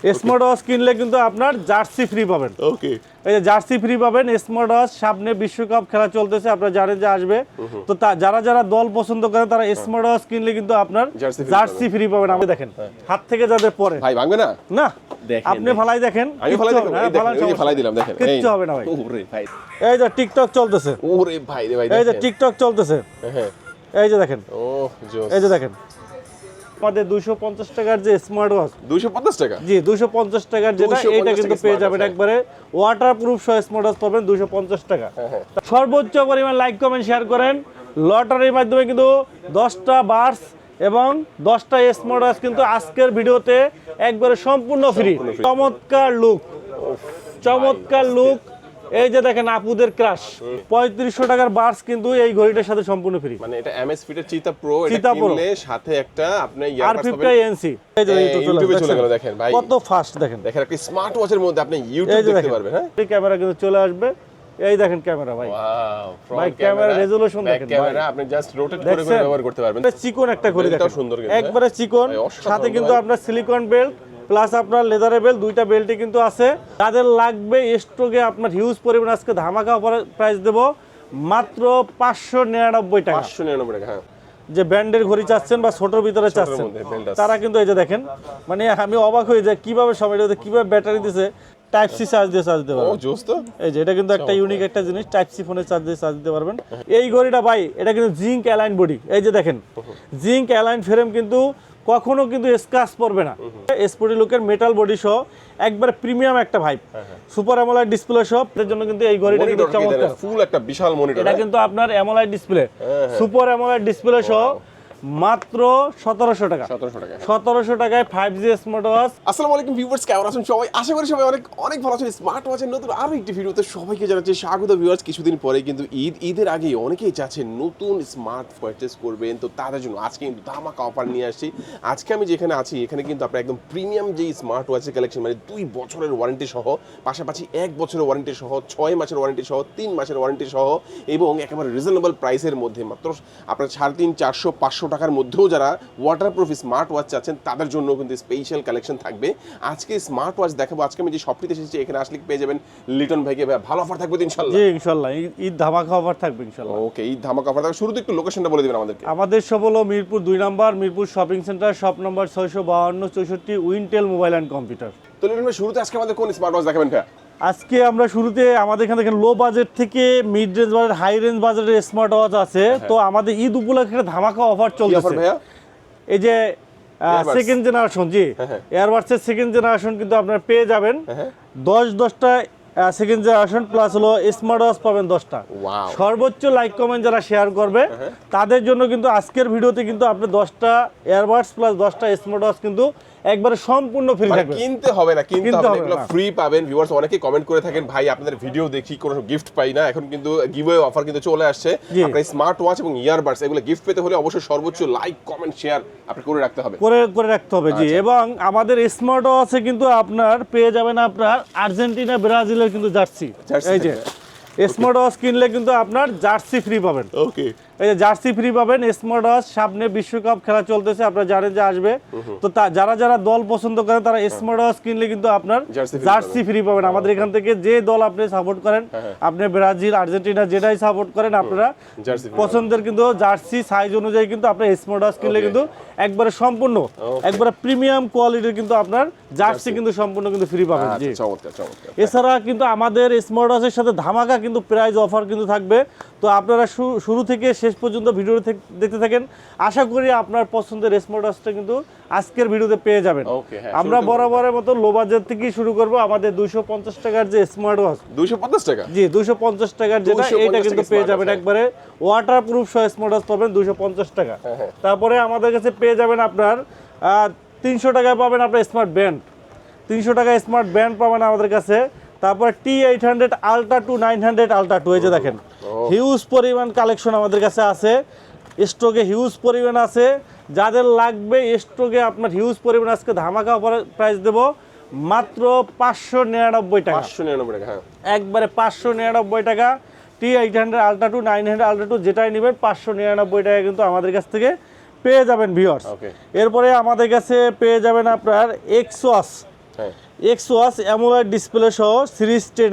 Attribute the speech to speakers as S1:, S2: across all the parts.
S1: Smart watch কিনলে কিন্তু আপনার জার্সি ফ্রি পাবেন।
S2: ওকে,
S1: এই যে জার্সি ফ্রি পাবেন। স্মার্ট ওয়াচ সামনে বিশ্বকাপ খেলা চলতেছে, আপনারা জানেন যে আসবে। তো যারা যারা দল পছন্দ করেন তারা স্মার্ট ওয়াচ কিনলে কিন্তু আপনার জার্সি ফ্রি পাবেন। আপনি দেখেন হাত থেকে যাদের পরে
S2: ভাই ভাঙবে না?
S1: না, আপনি ফালাই দেখেন।
S2: আমি ফালাই দিলাম, এই দেখেন, এই যে ফালাই দিলাম, দেখেন
S1: কিচ্ছু হবে না ভাই।
S2: ওরে ভাই,
S1: এই যে টিকটক চলতেছে,
S2: ওরে ভাই রে ভাই,
S1: এই যে
S2: দেখেন।
S1: টিকটক চলতেছে,
S2: হ্যাঁ,
S1: এই যে দেখেন,
S2: ও জোস।
S1: এই যে দেখেন আমাদের 250 টাকার যে স্মার্ট ওয়াচ,
S2: 250 টাকা?
S1: জি 250 টাকার যেটা, এটা কিন্তু পেয়ে যাবেন একবারে ওয়াটারপ্রুফ সহ স্মার্ট ওয়াচ পাবেন 250 টাকা। সর্বোচ্চ পরিমাণ লাইক কমেন্ট শেয়ার করেন। লটারির মাধ্যমে কিন্তু 10টা বার্স এবং 10টা স্মার্ট ওয়াচ কিন্তু আজকের ভিডিওতে একবারে সম্পূর্ণ ফ্রি। চমৎকার লুক, চমৎকার লুক। এই যে দেখেন আপুদের ক্রাশ, 3500 টাকার বার্স কিন্তু এই ঘড়িটার সাথে সম্পূর্ণ ফ্রি।
S2: মানে এটা এমএস ফিটের চিতা প্রো, এটা
S1: চিতা Pro।
S2: কিনলে সাথে একটা আপনি
S1: R50 NC। এই যে
S2: ইউটিউবে চলে গেল, দেখেন ভাই
S1: কত ফাস্ট, দেখেন
S2: দেখেন একটা স্মার্ট ওয়াচের মধ্যে আপনি ইউটিউব দেখতে পারবেন। হ্যাঁ,
S1: এই ক্যামেরা কিন্তু চলে আসবে। এই দেখেন ক্যামেরা ভাই,
S2: ওয়াও,
S1: ভাই ক্যামেরা রেজোলিউশন দেখেন,
S2: ক্যামেরা আপনি জাস্ট রোটেট করে করে ব্যবহার করতে পারবেন।
S1: এটা চিকন একটা করে দেখেন,
S2: সুন্দর কিন্তু,
S1: একবারে চিকন।
S2: ভাই, অসাধারণ
S1: সাথে কিন্তু
S2: ভাই।
S1: আপনার সিলিকন বেল্ট প্লাস আপনার লেদারের বেল্ট, দুইটা বেল্টই কিন্তু আছে। যাদের লাগবে স্টকে আপনার হিউজ পরিমাণ আজকে ধামাকা অফারে প্রাইস দেব মাত্র 599 টাকা।
S2: 599 টাকা। হ্যাঁ,
S1: যে ব্র্যান্ডের ঘড়ি চাচ্ছেন বা ছোটর ভিতরে চাচ্ছেন
S2: মধ্যে belt আছে।
S1: তারা কিন্তু এই যে দেখেন, মানে আমি অবাক হয়ে যাই কিভাবে সময়টাতে কিভাবে ব্যাটারি দিছে, টাইপ সি চার্জ দিয়ে চার্জ দিতে
S2: ও
S1: পারবেন।
S2: জোস তো।
S1: এই যে এটা কিন্তু একটা ইউনিক একটা জিনিস, টাইপ সি ফোনে চার্জ দিয়ে চার্জ দিতে পারবেন। এই ঘড়িটা ভাই এটা কিন্তু জিঙ্ক অ্যালাইন বডি, এই যে দেখেন জিঙ্ক অ্যালাইন ফ্রেম, কিন্তু কখনো কিন্তু স্ক্র্যাচ পড়বে না। স্পোর্টি লুকের মেটাল বডি সহ একবার প্রিমিয়াম একটা ভাইব, সুপার অ্যামোলেড ডিসপ্লে সহ এর জন্য কিন্তু এই ঘড়িটা কিন্তু চমৎকার।
S2: ফুল একটা বিশাল মনিটর,
S1: এটা কিন্তু আপনার AMOLED display, super AMOLED display সহ মাত্র 1700 টাকা।
S2: 1700 টাকা।
S1: 1700 টাকায় 5G স্মার্ট ওয়াচ।
S2: আসসালামু আলাইকুম ভিউয়ার্স, কেমন আছেন সবাই? আশা করি সবাই অনেক অনেক ভালো আছেন। স্মার্ট ওয়াচের নতুন আরো একটি ভিডিওতে সবাইকে জানাচ্ছি স্বাগত। ভিউয়ার্স, কিছুদিন পরে কিন্তু ঈদের আগেই অনেকেই চাচ্ছেন নতুন স্মার্ট পারচেজ করবেন, তো তাদের জন্য আজকে কিন্তু ধামাকা অফার নিয়ে আসছি। আজকে আমি যেখানে আছি এখানে কিন্তু আপনার একদম প্রিমিয়াম যেই স্মার্ট ওয়াচের কালেকশন, মানে 2 বছরের ওয়ারেন্টি সহ, পাশাপাশি 1 বছরের ওয়ারেন্টি সহ, 6 মাসের ওয়ারেন্টি সহ, 3 মাসের ওয়ারেন্টি সহ, এবং একেবারে রিজনেবল প্রাইসের মধ্যে মাত্র আপনার 350, 400, 500 টাকার মধ্যেও যারা ওয়াটারপ্রুফ স্মার্ট ওয়াচ চাচ্ছেন তাদের জন্য কিন্তু স্পেশাল কালেকশন থাকবে। আজকে স্মার্ট ওয়াচ দেখাবো। আজকে আমি যে শপটিতে এসেছি এখানে আসলে পেয়ে যাবেন লিটন ভাইকে। ভালো অফার থাকবে ইনশাআল্লাহ?
S1: জি ইনশাআল্লাহ, ঈদ ধামাকা অফার থাকবে ইনশাআল্লাহ।
S2: ওকে, ঈদ ধামাকা অফার থাকবে। শুরুতে একটু লোকেশনটা বলে দিবেন আমাদেরকে।
S1: আমাদের সব হলো Mirpur 2 number, Mirpur shopping centre, shop number 652 64, Wintel mobile and computer.
S2: তো লিটন ভাই, শুরুতে আজকে আমাদের কোন স্মার্ট ওয়াচ দেখাবেন ভাই?
S1: আজকে আমরা শুরুতে আমাদের এখানে দেখেন লো বাজেট থেকে mid range budget, high range বাজেটের স্মার্ট ওয়াচ আছে। তো আমাদের ঈদ উপলক্ষে একটা ধামাকা অফার
S2: কি অফার
S1: চলছে
S2: ভাইয়া?
S1: এই যে সেকেন্ড জেনারেশন, জি এয়ারবাডসের সেকেন্ড জেনারেশন কিন্তু আপনারা পেয়ে যাবেন 10টা সেকেন্ড জেনারেশন প্লাস হলো স্মার্ট ওয়াচ পাবেন 10টা।
S2: ওয়াও,
S1: সর্বোচ্চ লাইক কমেন্ট যারা শেয়ার করবে তাদের জন্য কিন্তু আজকের ভিডিওতে কিন্তু আপনি 10টা এয়ারবাডস প্লাস 10টা স্মার্ট ওয়াচ কিন্তু একবারে সম্পূর্ণ ফ্রি থাকবে।
S2: কিনতে হবে না, কিনতে
S1: কিনতে
S2: হবে না,
S1: হবে
S2: এগুলো
S1: না।
S2: ফ্রি পাবেন। ভিউয়ার্স অনেকেই কমেন্ট করে থাকেন, ভাই আপনাদের ভিডিও দেখি কোনো গিফট পাই না। এখন কিন্তু গিভঅ্যাওয়ে অফার কিন্তু চলে আসছে।
S1: জি।
S2: আপনার স্মার্ট ওয়াচ এবং ইয়ারবাডস এগুলো গিফট পেতে হলে অবশ্যই সর্বোচ্চ লাইক কমেন্ট শেয়ার আপনি করে রাখতে হবে।
S1: করে রাখতে হবে, জি। এবং আমাদের স্মার্ট ওয়াচে কিন্তু আপনার পেয়ে যাবেন আপনার আর্জেন্টিনা ব্রাজিলের কিন্তু জার্সি। এই যে স্মার্ট ওয়াচ কিনলে কিন্তু আপনার জার্সি ফ্রি পাবেন।
S2: ওকে,
S1: এই যে জার্সি ফ্রি পাবেন। স্মার্ট ওয়াচ সামনে বিশ্বকাপ খেলা চলতেছে, আপনারা জানেন যে আসবে। তো যারা যারা দল পছন্দ করেন তারা স্মার্ট ওয়াচ কিনলে কিন্তু আপনার জার্সি ফ্রি পাবেন। আমাদের এখান থেকে যে দল আপনি সাপোর্ট করেন, আপনি ব্রাজিল, আর্জেন্টিনা যেটাই সাপোর্ট করেন, আপনারা পছন্দের কিন্তু জার্সি সাইজ অনুযায়ী কিন্তু আপনার স্মার্ট ওয়াচ কিনলে কিন্তু একবারে সম্পূর্ণ একবারে প্রিমিয়াম কোয়ালিটির কিন্তু আপনার জার্সি কিন্তু সম্পূর্ণ কিন্তু ফ্রি পাবেন। জি,
S2: চমৎকার চমৎকার।
S1: এছাড়া কিন্তু আমাদের স্মার্ট ওয়াচের সাথে ধামাকা কিন্তু প্রাইস অফার কিন্তু থাকবে। তো আপনারা শুরু থেকে শেষ পর্যন্ত ভিডিও দেখতে থাকেন। আশা করি আপনার পছন্দের স্মার্ট ওয়াচটা কিন্তু আজকের ভিডিওতে পেয়ে যাবেন। আমরা বরাবরের মতো লো বাজেট থেকেই শুরু করব। আমাদের 250 টাকার যে স্মার্ট ওয়াচ,
S2: 250 টাকা?
S1: জি 250 টাকার যেটা, এটা কিন্তু পেয়ে যাবেন একবারে ওয়াটারপ্রুফ সহ স্মার্ট ওয়াচ পাবেন 250 টাকা। তারপরে আমাদের কাছে পেয়ে যাবেন আপনার 300 টাকায় পাবেন আপনার স্মার্ট ব্যান্ড, 300 টাকায় স্মার্ট ব্যান্ড পাবেন আমাদের কাছে। তারপরে T800 আলট্রা 2, 900 আলট্রা 2, এই যে দেখেন হিউজ পরিমাণ কালেকশন আমাদের কাছে আছে, স্টকে হিউজ পরিমাণ আছে। যাদের লাগবে স্টকে আপনার হিউজ পরিমাণ আজকে ধামাকা অফারে প্রাইস দেব মাত্র 599 টাকা।
S2: 599 টাকা, হ্যাঁ
S1: একবারে 599 টাকা। T800 আলট্রা 2, 900 আলট্রা 2 যেটাই নেবেন 599 টাকা কিন্তু আমাদের কাছ থেকে পেয়ে যাবেন ভিউয়ার্স। এরপরে আমাদের কাছে পেয়ে যাবেন আপনার এক্সওয়াচ,
S2: হ্যাঁ
S1: এক্সওয়াস অ্যামোলেড ডিসপ্লে সহ সিরিজ 10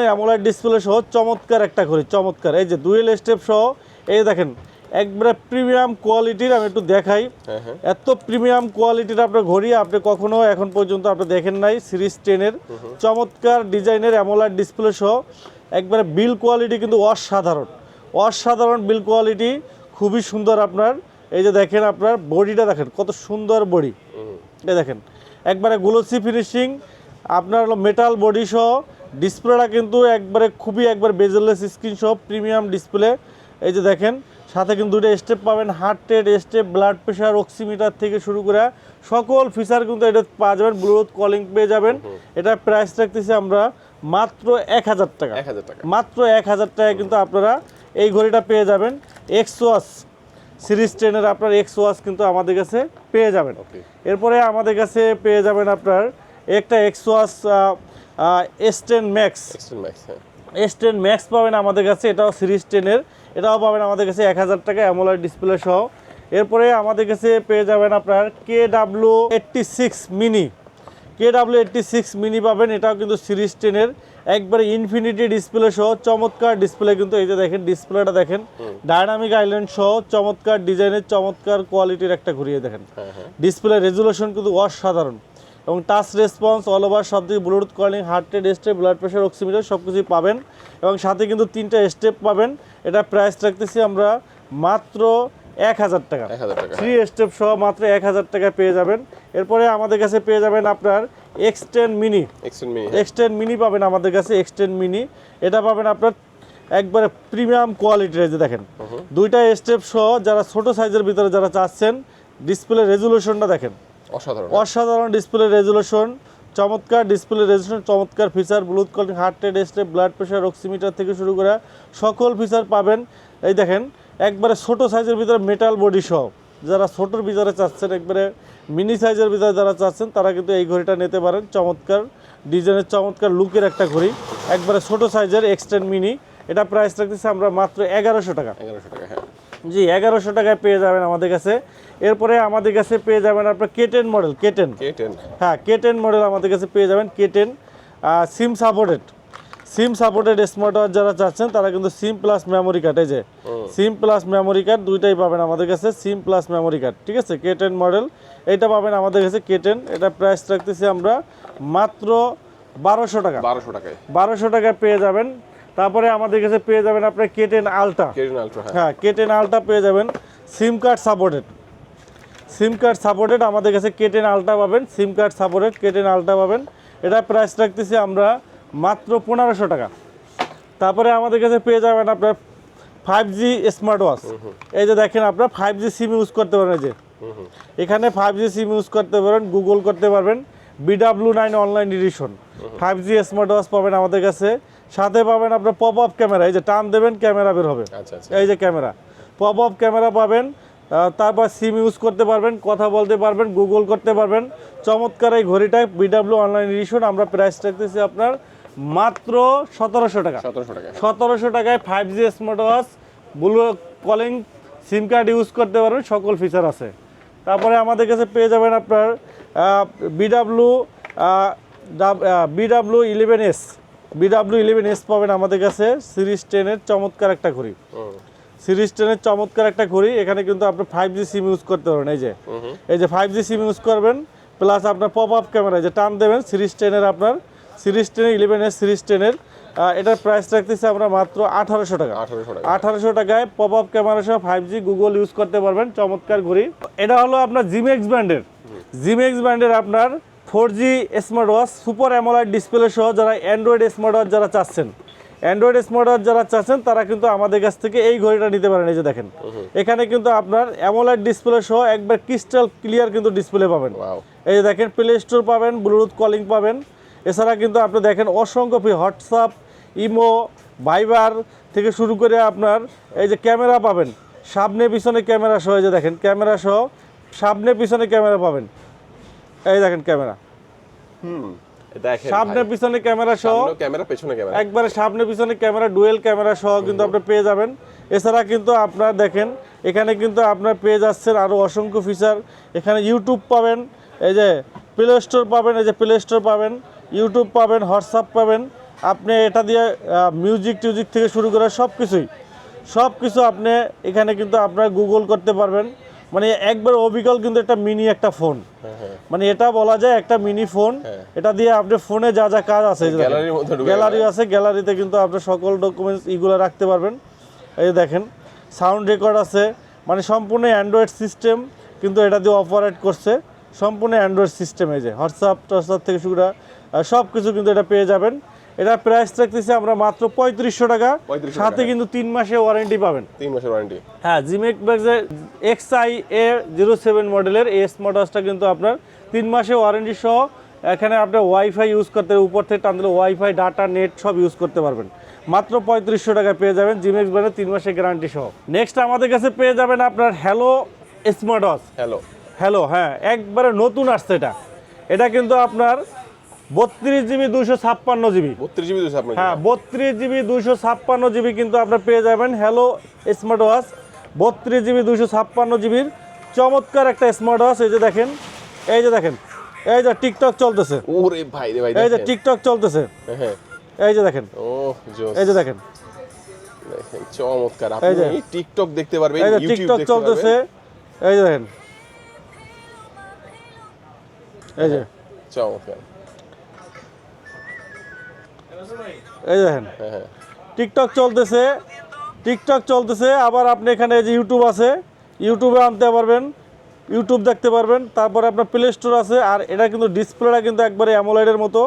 S1: এর অ্যামোলেড ডিসপ্লে সহ চমৎকার একটা ঘড়ি, চমৎকার। এই যে ডুয়েল স্টেপ সহ, এই দেখেন একবারে প্রিমিয়াম কোয়ালিটির, আমি একটু দেখাই। এত প্রিমিয়াম কোয়ালিটির আপনার ঘড়ি আপনি কখনো এখন পর্যন্ত আপনি দেখেন নাই। সিরিজ 10 এর চমৎকার ডিজাইনের অ্যামোলেড ডিসপ্লে সহ একবারে বিল কোয়ালিটি কিন্তু অসাধারণ বিল কোয়ালিটি, খুবই সুন্দর আপনার। এই যে দেখেন আপনার বডিটা দেখেন কত সুন্দর বডি, এই দেখেন একবারে গ্লোসি ফিনিশিং আপনার হলো মেটাল বডি সহ। ডিসপ্লেটা কিন্তু একবারে খুবই একবার বেজেললেস স্ক্রিন সহ প্রিমিয়াম ডিসপ্লে। এই যে দেখেন সাথে কিন্তু দুটো স্টেপ পাবেন, heart rate step, blood pressure, oximeter থেকে শুরু করে সকল ফিচার কিন্তু এটা পাওয়া যাবেন। ব্লুটুথ কলিং পেয়ে যাবেন। এটা প্রাইস রাখতেছি আমরা মাত্র 1000 টাকা, মাত্র 1000 টাকায় কিন্তু আপনারা এই ঘড়িটা পেয়ে যাবেন। এক্সওয়াচ সিরিজ 10 এর আপনার এক্সওয়াচ কিন্তু আমাদের কাছে পেয়ে যাবেন। এরপরে আমাদের কাছে পেয়ে যাবেন আপনার একটা এক্সওয়াচ S10 ম্যাক্স, S10 ম্যাক্স পাবেন আমাদের কাছে, এটাও সিরিজ 10 এর, এটাও পাবেন আমাদের কাছে 1000 টাকা অ্যামোলেড ডিসপ্লে সহ। এরপরে আমাদের কাছে পেয়ে যাবেন আপনার KW86 মিনি পাবেন, এটাও কিন্তু সিরিজ 10 এর একবারে ইনফিনিটি ডিসপ্লে সহ চমৎকার ডিসপ্লে কিন্তু। এই যে দেখেন ডিসপ্লেটা দেখেন ডায়নামিক আইল্যান্ড সহ চমৎকার ডিজাইনের চমৎকার কোয়ালিটির একটা ঘুরিয়ে দেখেন। ডিসপ্লে রেজুলেশন কিন্তু অসাধারণ এবং টাচ রেসপন্স অল ওভার সব দিকে, Bluetooth calling, heart rate step, blood pressure, oximeter সব কিছুই পাবেন এবং সাথে কিন্তু 3টা স্টেপ পাবেন। এটা প্রাইস রাখতেছি আমরা মাত্র 1000 টাকা, 3 স্টেপ সহ মাত্র 1000 টাকা পেয়ে যাবেন। এরপরে আমাদের কাছে পেয়ে যাবেন আপনার X10 মিনি পাবেন আমাদের কাছে, X10 মিনি এটা পাবেন আপনার একবারে প্রিমিয়াম কোয়ালিটির। এই যে দেখেন 2টা স্টেপ সহ, যারা ছোট সাইজের ভিতরে যারা চাচ্ছেন, ডিসপ্লে রেজুলেশনটা দেখেন অসাধারণ ডিসপ্লে রেজুলেশন, চমৎকার ডিসপ্লে রেজুলেশন, চমৎকার feature, Bluetooth calling, heart rate step, blood pressure, oximeter থেকে শুরু করে সকল ফিচার পাবেন। এই দেখেন একবারে ছোট সাইজের ভিতরে মেটাল বডি সহ, যারা ছোটোর ভিতরে চাচ্ছেন, একবারে মিনি সাইজের ভিতরে যারা চাচ্ছেন তারা কিন্তু এই ঘড়িটা নিতে পারেন। চমৎকার ডিজাইনের চমৎকার লুকের একটা ঘড়ি, একবারে ছোট সাইজের X10 মিনি। এটা প্রাইস রাখতেছি আমরা মাত্র 1100 টাকা। জি 1100 টাকায় পেয়ে যাবেন আমাদের কাছে। এরপরে আমাদের কাছে পেয়ে যাবেন আপনার K10 মডেল, হ্যাঁ K10 মডেল আমাদের কাছে পেয়ে যাবেন। K10 SIM supported smart watch যারা চাচ্ছেন তারা কিন্তু সিম প্লাস মেমোরি কার্ড, এই যে সিম প্লাস মেমোরি কার্ড দুইটাই পাবেন আমাদের কাছে, সিম প্লাস মেমোরি কার্ড, ঠিক আছে। K10 মডেল এইটা পাবেন আমাদের কাছে K10। এটা প্রাইস রাখতেছি আমরা মাত্র 1200 টাকা, 1200 টাকায় পেয়ে যাবেন। তারপরে আমাদের কাছে পেয়ে যাবেন আপনার K10 আলট্রা, হ্যাঁ K10 আলট্রা পেয়ে যাবেন। সিম কার্ড সাপোর্টেড আমাদের কাছে K10 আলট্রা পাবেন, সিম কার্ড সাপোর্টেড K10 আলট্রা পাবেন। এটা প্রাইস রাখতেছি আমরা মাত্র 1500 টাকা। তারপরে আমাদের কাছে পেয়ে যাবেন আপনার 5G স্মার্ট ওয়াচ। এই যে দেখেন আপনার 5G সিম ইউজ করতে পারেন, এই যে এখানে 5G সিম ইউজ করতে পারেন, গুগল করতে পারবেন। BW9 online addition 5G smart watch পাবেন আমাদের কাছে। সাথে পাবেন আপনার পপ আপ ক্যামেরা, এই যে টান দেবেন ক্যামেরা বের হবে, এই যে ক্যামেরা, পপ আপ ক্যামেরা পাবেন। তারপর সিম ইউজ করতে পারবেন, কথা বলতে পারবেন, গুগল করতে পারবেন। চমৎকার এই ঘড়িটা BW অনলাইন এডিশন আমরা প্রাইস রাখতেছি আপনার মাত্র 1700 টাকা। 1700 টাকায় 5G smart watch, Bluetooth calling, সিম কার্ড ইউজ করতে পারবেন, সকল ফিচার আছে। তারপরে আমাদের কাছে পেয়ে যাবেন আপনার BW11S পাবেন আমাদের কাছে, সিরিজ 10 এর চমৎকার একটা ঘড়ি, এখানে কিন্তু আপনি 5G সিম ইউজ করতে পারবেন। এই যে 5G সিম ইউজ করবেন, প্লাস আপনার পপ আপ ক্যামেরা যে টান দেবেন, সিরিজ 10 এর আপনার সিরিজ 10 11S সিরিজ 10 এর এটার প্রাইস রাখতেছি আমরা মাত্র 1800 টাকা। 1800 টাকায় পপ আপ ক্যামেরা সহ 5G গুগল ইউজ করতে পারবেন, চমৎকার ঘড়ি। এটা হলো আপনার জিমেক্স ব্র্যান্ডের আপনার 4G smart watch, super AMOLED display সহ, যারা অ্যান্ড্রয়েড স্মার্ট ওয়াচ যারা চাচ্ছেন তারা কিন্তু আমাদের কাছ থেকে এই ঘড়িটা নিতে পারেন। এই যে দেখেন এখানে কিন্তু আপনার অ্যামোলেড ডিসপ্লে সহ একবার ক্রিস্টাল ক্লিয়ার কিন্তু ডিসপ্লে পাবেন। এই যে দেখেন প্লে স্টোর পাবেন, ব্লুটুথ কলিং পাবেন। এছাড়া কিন্তু আপনি দেখেন অসংখ্য হোয়াটসঅ্যাপ, ইমো, ভাইবার থেকে শুরু করে আপনার এই যে ক্যামেরা পাবেন, সামনে পিছনে ক্যামেরা সহ। এই যে দেখেন ক্যামেরা সহ, সামনে পিছনে ক্যামেরা পাবেন। এই দেখেন ক্যামেরা, সামনে পিছনে ক্যামেরা সহ, একবারে সামনে পিছনে ক্যামেরা, ডুয়েল ক্যামেরা সহ কিন্তু আপনি পেয়ে যাবেন। এছাড়া কিন্তু আপনার দেখেন এখানে কিন্তু আপনার পেয়ে যাচ্ছেন আরও অসংখ্য ফিচার। এখানে ইউটিউব পাবেন, এই যে প্লে স্টোর পাবেন, এই যে প্লে স্টোর পাবেন, ইউটিউব পাবেন, হোয়াটসঅ্যাপ পাবেন। আপনি এটা দিয়ে মিউজিক টিউজিক থেকে শুরু করে সব কিছু আপনি এখানে কিন্তু আপনার গুগল করতে পারবেন। মানে একবার অবিকল কিন্তু একটা মিনি একটা ফোন, মানে এটা বলা যায় একটা মিনি ফোন। এটা দিয়ে আপনি ফোনে যা যা কাজ আছে, গ্যালারি আছে, গ্যালারিতে কিন্তু আপনি সকল ডকুমেন্টস এগুলো রাখতে পারবেন। এই দেখেন সাউন্ড রেকর্ড আছে, মানে সম্পূর্ণ অ্যান্ড্রয়েড সিস্টেম কিন্তু এটা দিয়ে অপারেট করছে, সম্পূর্ণ অ্যান্ড্রয়েড সিস্টেম। এই যে হোয়াটসঅ্যাপ থেকে শুরু করে সব কিছু কিন্তু এটা পেয়ে যাবেন। এটা প্রাইস রাখতেছি আমরা মাত্র 3500 টাকা, সাথে কিন্তু 3 মাসের ওয়ারেন্টি পাবেন।
S2: 3 মাসের ওয়ারেন্টি।
S1: হ্যাঁ, জিমেক ব্যাগের XIA07 মডেলের এই স্মার্ট ওয়াচটা কিন্তু আপনার 3 মাসের ওয়ারেন্টি সহ। এখানে আপনার ওয়াইফাই ইউজ করতে, উপর থেকে টান দিলে ওয়াইফাই, ডাটা, নেট সব ইউজ করতে পারবেন। মাত্র 3500 টাকায় পেয়ে যাবেন জিমেক্স ব্র্যান্ডের 3 মাসের গ্যারান্টি সহ। নেক্সট আমাদের কাছে পেয়ে যাবেন আপনার হ্যালো স্মার্ট ওয়াচ। হ্যালো, হ্যাঁ, একবারে নতুন আসছে এটা কিন্তু আপনার 32GB 256GB।
S2: 32GB 256GB,
S1: হ্যাঁ 32GB 256GB কিন্তু আপনার পেয়ে যাবেন হ্যালো স্মার্ট ওয়াচ। 32GB 256GBর চমৎকার একটা স্মার্ট ওয়াচ। এই যে দেখেন, এই যে টিকটক চলতেছে।
S2: ওরে ভাই রে ভাই,
S1: এই যে টিকটক চলতেছে।
S2: হ্যাঁ,
S1: এই যে দেখেন,
S2: জোস।
S1: এই যে দেখেন
S2: চমৎকার। আপনি টিকটক দেখতে পারবেন,
S1: এই যে
S2: ইউটিউব
S1: টিকটক
S2: দেখতে
S1: চলতেছে।
S2: পারবেন।
S1: এই যে দেখেন, এই যে
S2: চমৎকার।
S1: এই দেখেন টিকটক চলতেছে। আবার আপনি এখানে এই যে ইউটিউব আছে, ইউটিউবে আনতে পারবেন, ইউটিউব দেখতে পারবেন। তারপরে আপনার প্লে স্টোর আছে। আর এটা কিন্তু ডিসপ্লেটা কিন্তু একবারে অ্যামোলেডের মতো,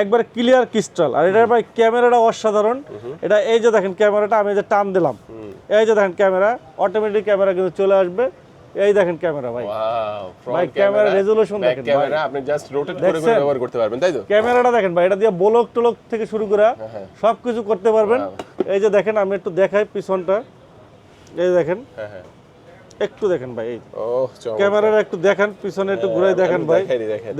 S1: একবার ক্লিয়ার ক্রিস্টাল। আর এটার ভাই ক্যামেরাটা অসাধারণ। এটা এই যে দেখেন ক্যামেরাটা, আমি যে টান দিলাম, এই যে দেখেন ক্যামেরা, অটোমেটিক ক্যামেরা কিন্তু চলে আসবে। এই দেখেন ক্যামেরা ভাই, ভাই ক্যামেরা রেজোলিউশন দেখেন,
S2: ক্যামেরা আপনি জাস্ট রোটেট করে করে ব্যবহার করতে পারবেন, তাই তো?
S1: ক্যামেরাটা দেখেন ভাই, এটা দিয়ে ব্লক টলক থেকে শুরু করে সবকিছু করতে পারবেন। এই যে দেখেন, আমি একটু দেখাই পিছনটা, এই দেখেন, একটু দেখেন ভাই, এই ক্যামেরাটা একটু দেখেন, পিছনে একটু ঘুরে দেখেন ভাই,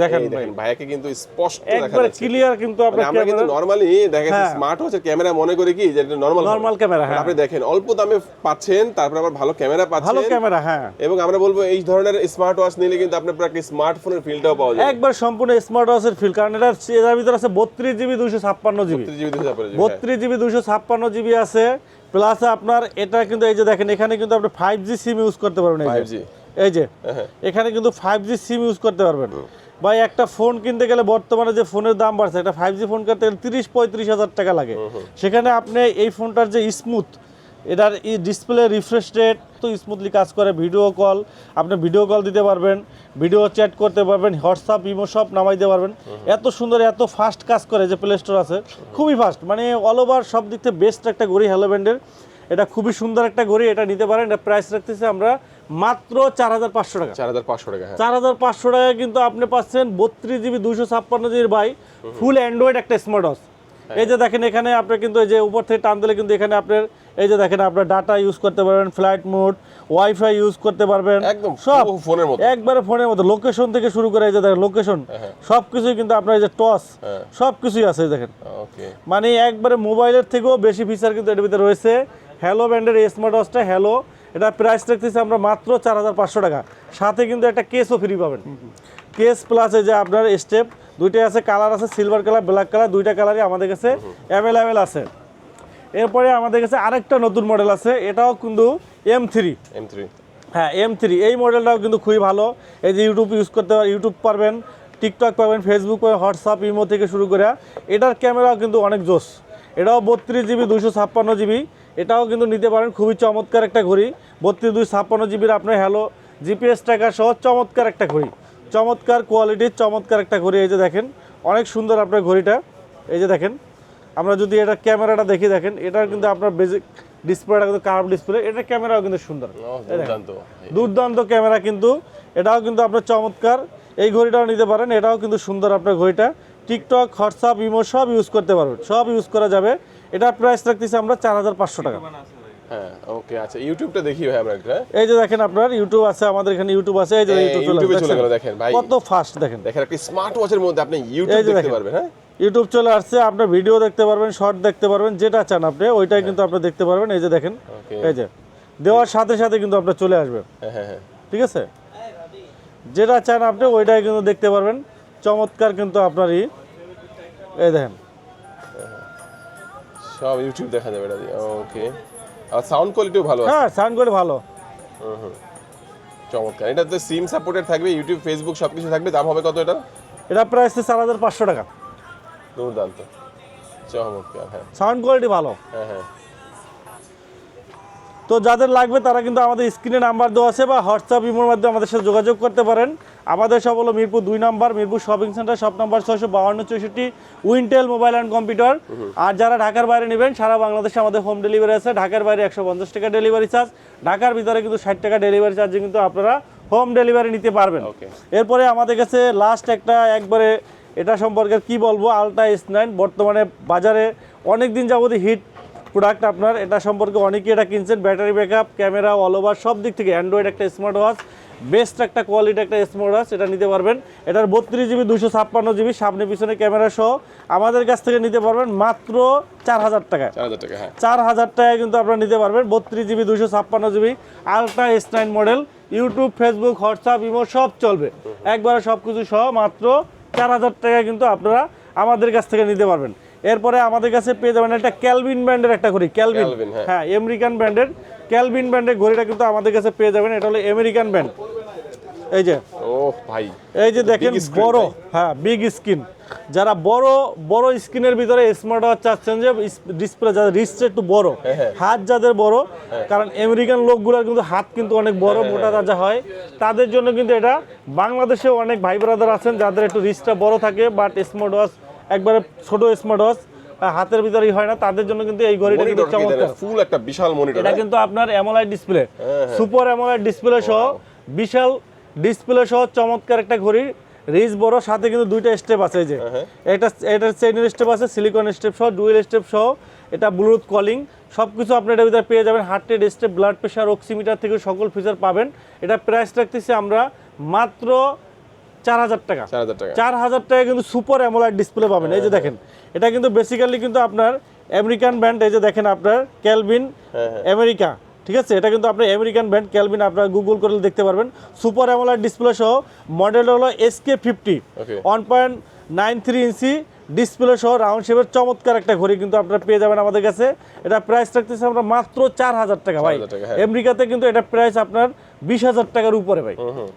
S1: দেখেন ভাই,
S2: ভাইয়াকে কিন্তু স্পষ্ট দেখা
S1: একবার
S2: যাচ্ছে,
S1: ক্লিয়ার। কিন্তু আপনি
S2: আমরা কিন্তু নরমালি দেখেন স্মার্ট ওয়াচের ক্যামেরা মনে করি কি যে এটা নরমাল
S1: ক্যামেরা। হ্যাঁ,
S2: আপনি দেখেন অল্প দামে পাচ্ছেন, তারপর আবার ভালো ক্যামেরা পাচ্ছেন,
S1: ভালো ক্যামেরা। হ্যাঁ,
S2: এবং আমরা বলবো এই ধরনের স্মার্ট ওয়াচ নিলে কিন্তু আপনার পুরো একটা স্মার্টফোনের ফিলটাও পাওয়া যায়,
S1: একবার সম্পূর্ণ স্মার্ট ওয়াচের ফিল। কারণ এটার ভিতরে আছে 32GB 256GB, 32GB 256GB আছে। প্লাস আপনার এটা কিন্তু এই যে দেখেন, এখানে কিন্তু আপনি 5G সিম ইউজ করতে পারবেন। এই যে এখানে কিন্তু 5G সিম ইউজ করতে পারবেন। ভাই একটা ফোন কিনতে গেলে বর্তমানে যে ফোনের দাম বাড়ছে, একটা 5G ফোন কিনতে গেলে 30-35 হাজার টাকা লাগে। সেখানে আপনি এই ফোনটার যে স্মুথ, এটার ডিসপ্লে রিফ্রেশ রেট তো স্মুথলি কাজ করে। ভিডিও কল, আপনি ভিডিও কল দিতে পারবেন, ভিডিও চ্যাট করতে পারবেন, হোয়াটসঅ্যাপ, ইমো সব নামাইতে পারবেন। এত সুন্দর, এত ফাস্ট কাজ করে যে প্লে স্টোর আছে, খুবই ফাস্ট। মানে অল ওভার সব দিক থেকে বেস্ট একটা ঘড়ি হ্যালো ব্র্যান্ডের। এটা খুবই সুন্দর একটা ঘড়ি, এটা নিতে পারেন। এটা প্রাইস রাখতেছি আমরা মাত্র 4500 টাকা।
S2: 4500 টাকা।
S1: 4500 টাকা কিন্তু আপনি পাচ্ছেন 32GB 256GB by full Android একটা স্মার্ট ওয়াচ। এই যে দেখেন, এখানে আপনি কিন্তু এই যে উপর থেকে টান দিলে কিন্তু এখানে আপনার এই যে দেখেন আপনার ডাটা ইউজ করতে পারবেন, ফ্লাইট মোড, ওয়াইফাই ইউজ করতে পারবেন,
S2: একদম
S1: সব
S2: ফোনের মতো,
S1: একবারে ফোনের মতো। লোকেশন থেকে শুরু করে এই যে দেখেন লোকেশন, সবকিছুই কিন্তু আপনার এই যে টস, সবকিছুই আছে দেখেন। মানে একবারে মোবাইলের থেকেও বেশি ফিচার কিন্তু এর ভিতরে রয়েছে হ্যালো ব্র্যান্ডের এই স্মার্ট ওয়াচটা। হ্যালো, এটা প্রাইস রাখতেছি আমরা মাত্র 4500 টাকা। সাথে কিন্তু একটা কেসও ফ্রি পাবেন। কেস প্লাস এই যে আপনার স্টেপ দুইটাই আছে, কালার আছে সিলভার কালার, ব্ল্যাক কালার, দুইটা কালারই আমাদের কাছে অ্যাভেলেবেল আছে। এরপরে আমাদের কাছে আরেকটা নতুন মডেল আছে, এটাও কিন্তু M3। হ্যাঁ, M3 এই মডেলটাও কিন্তু খুবই ভালো। এই যে ইউটিউব ইউজ করতে পারবেন, ইউটিউব পারবেন, টিকটক পাবেন, ফেসবুক পাবেন, হোয়াটসঅ্যাপ, ইমো থেকে শুরু করে। এটার ক্যামেরাও কিন্তু অনেক জোস। এটাও 32GB 256GB। এটাও কিন্তু নিতে পারেন, খুবই চমৎকার একটা ঘড়ি। 32GB 256GBর আপনার হ্যালো জিপিএস ট্র্যাকার সহ চমৎকার একটা ঘড়ি, চমৎকার কোয়ালিটির চমৎকার একটা ঘড়ি। এই যে দেখেন অনেক সুন্দর আপনার ঘড়িটা। এই যে দেখেন, আমরা যদি এটা ক্যামেরাটা দেখি, দেখেন এটার কিন্তু আপনার বেসিক ডিসপ্লেটা কিন্তু কার্ভ ডিসপ্লে, এটার ক্যামেরাও কিন্তু সুন্দর, দুর্দান্ত ক্যামেরা কিন্তু। এটাও কিন্তু আপনার চমৎকার, এই ঘড়িটাও নিতে পারেন। এটাও কিন্তু সুন্দর আপনার ঘড়িটা। টিকটক, হোয়াটসঅ্যাপ, ইমো সব ইউজ করতে পারবেন, সব ইউজ করা যাবে। এটার প্রাইস রাখতেছি আমরা 4500 টাকা।
S2: হ্যাঁ, ওকে, আচ্ছা ইউটিউবটা দেখি ভাই আমরা একটা।
S1: এই যে দেখেন আপনার ইউটিউব আছে, আমাদের এখানে ইউটিউব আছে। এই যে
S2: ইউটিউবে চলে গেল, দেখেন ভাই
S1: কত ফাস্ট। দেখেন একটা
S2: স্মার্ট ওয়াচের মধ্যে আপনি ইউটিউব দেখতে পারবেন। হ্যাঁ,
S1: ইউটিউব চলে আসছে, আপনার ভিডিও দেখতে পারবেন, শর্ট দেখতে পারবেন, যেটা চান আপনি ওইটাই কিন্তু আপনি দেখতে পারবেন। এই যে দেখেন, এই যে দেওয়ার সাথে সাথে কিন্তু আপনার চলে আসবে। ঠিক আছে, যেটা চান আপনি ওইটাই কিন্তু দেখতে পারবেন। চমৎকার কিন্তু আপনারই এই দেখেন
S2: সব ইউটিউব দেখা যাবে এটা দিয়ে ওকে আর সাউন্ড কোয়ালিটিও ভালো আছে
S1: হ্যাঁ সাউন্ড করে ভালো
S2: চমৎকার এটাতে সিম সাপোর্টেড থাকবে ইউটিউব ফেসবুক সবকিছু থাকবে দাম হবে কত এটা
S1: এটা প্রাইস 4500 টাকা
S2: দুর্দান্ত চমৎকার হ্যাঁ
S1: সাউন্ড কোয়ালিটি ভালো
S2: হ্যাঁ
S1: তো যাদের লাগবে তারা কিন্তু আমাদের স্ক্রিনে নাম্বার দেওয়া আছে বা হোয়াটসঅ্যাপ ইমোর মাধ্যমে আমাদের সাথে যোগাযোগ করতে পারেন আমাদের সব হলো Mirpur 2 number Mirpur shopping centre shop number 65264 Wintel mobile and computer আর যারা ঢাকার বাইরে নেবেন সারা বাংলাদেশে আমাদের হোম ডেলিভারি আছে ঢাকার বাইরে 150 টাকা ডেলিভারি চার্জ ঢাকার ভিতরে কিন্তু 60 টাকা ডেলিভারি চার্জে কিন্তু আপনারা হোম ডেলিভারি নিতে পারবেন এরপরে আমাদের কাছে লাস্ট একটা একবারে এটা সম্পর্কে কি বলবো আলট্রা S9 বর্তমানে বাজারে অনেক দিন যাবত হিট প্রোডাক্ট আপনার এটা সম্পর্কে অনেকেই এটা কিনছেন battery backup camera all over সব দিক থেকে অ্যান্ড্রয়েড একটা স্মার্ট ওয়াচ বেস্ট একটা কোয়ালিটি একটা স্মার্ট ওয়াচ এটা নিতে পারবেন এটার 32GB 256GB সামনে পিছনে ক্যামেরা সহ আমাদের কাছ থেকে নিতে পারবেন মাত্র 4000 টাকা
S2: 4000 টাকা হ্যাঁ
S1: 4000 টাকায় কিন্তু আপনারা নিতে পারবেন 32GB 256GB ultra S9 model YouTube Facebook WhatsApp imo সব চলবে একবারে সব কিছু সহ মাত্র 4000 টাকায় কিন্তু আপনারা আমাদের কাছ থেকে নিতে পারবেন এরপরে আমাদের কাছে পেয়ে যাবেন একটা ক্যালভিন ব্র্যান্ডের একটা ঘড়ি ক্যালভিন হ্যাঁ আমেরিকান ব্র্যান্ডের ক্যালভিন ব্র্যান্ডের ঘড়িটা কিন্তু আমাদের কাছে পেয়ে যাবেন এটা হলো আমেরিকান ব্র্যান্ড এই যে
S2: ও ভাই
S1: এই যে দেখেন বড় হ্যাঁ বিগ স্ক্রিন যারা বড় বড় স্ক্রিনের ভিতরে স্মার্ট ওয়াচ চাচ্ছেন যে ডিসপ্লে যাদের রিস্ট একটু বড় হাত যাদের বড় কারণ আমেরিকান লোকগুলোর কিন্তু হাত কিন্তু অনেক বড় মোটা তাজা হয় তাদের জন্য কিন্তু এটা বাংলাদেশে অনেক ভাই ব্রাদার আছেন যাদের একটু রিস্টটা বড় থাকে বাট স্মার্ট ওয়াচ একবারে ছোট স্মার্ট ওয়াচ হাতের ভিতরেই হয় না তাদের জন্য কিন্তু এই ঘড়িটা কিন্তু চমৎকার
S2: ফুল একটা বিশাল মনিটর
S1: এটা কিন্তু আপনার AMOLED display super AMOLED display সহ বিশাল ডিসপ্লে সহ চমৎকার একটা ঘড়ি রিচ বড় সাথে কিন্তু দুইটা স্টেপ আছে এই যে এটা চেইনের স্টেপ আছে সিলিকন স্টেপ সহ ডুয়েল স্টেপ সহ এটা ব্লুটুথ কলিং সবকিছু আপনি এটার ভিতরে পেয়ে যাবেন heart rate step blood pressure oximeter থেকে সকল ফিচার পাবেন এটা প্রাইস রাখতেছি আমরা মাত্র 4000 টাকা 4000 টাকা কিন্তু সুপার অ্যামোলেড ডিসপ্লে পাবেন এই যে দেখেন এটা কিন্তু বেসিক্যালি কিন্তু আপনার আমেরিকান ব্র্যান্ড এই যে দেখেন আপনার ক্যালভিন আমেরিকা ঠিক আছে এটা কিন্তু আপনার আমেরিকান ব্র্যান্ড ক্যালভিন আপনারা গুগল করলে দেখতে পারবেন সুপার অ্যামোলেড ডিসপ্লে সহ মডেল হলো SK50 1.93 ইঞ্চি ডিসপ্লে সহ রাউন্ড শেপের চমৎকার একটা ঘড়ি কিন্তু আপনারা পেয়ে যাবেন আমাদের কাছে এটা প্রাইস রাখতেছি আমরা মাত্র 4000 টাকা ভাই আমেরিকাতে কিন্তু এটা প্রাইস আপনার 20000 টাকার উপরে ভাই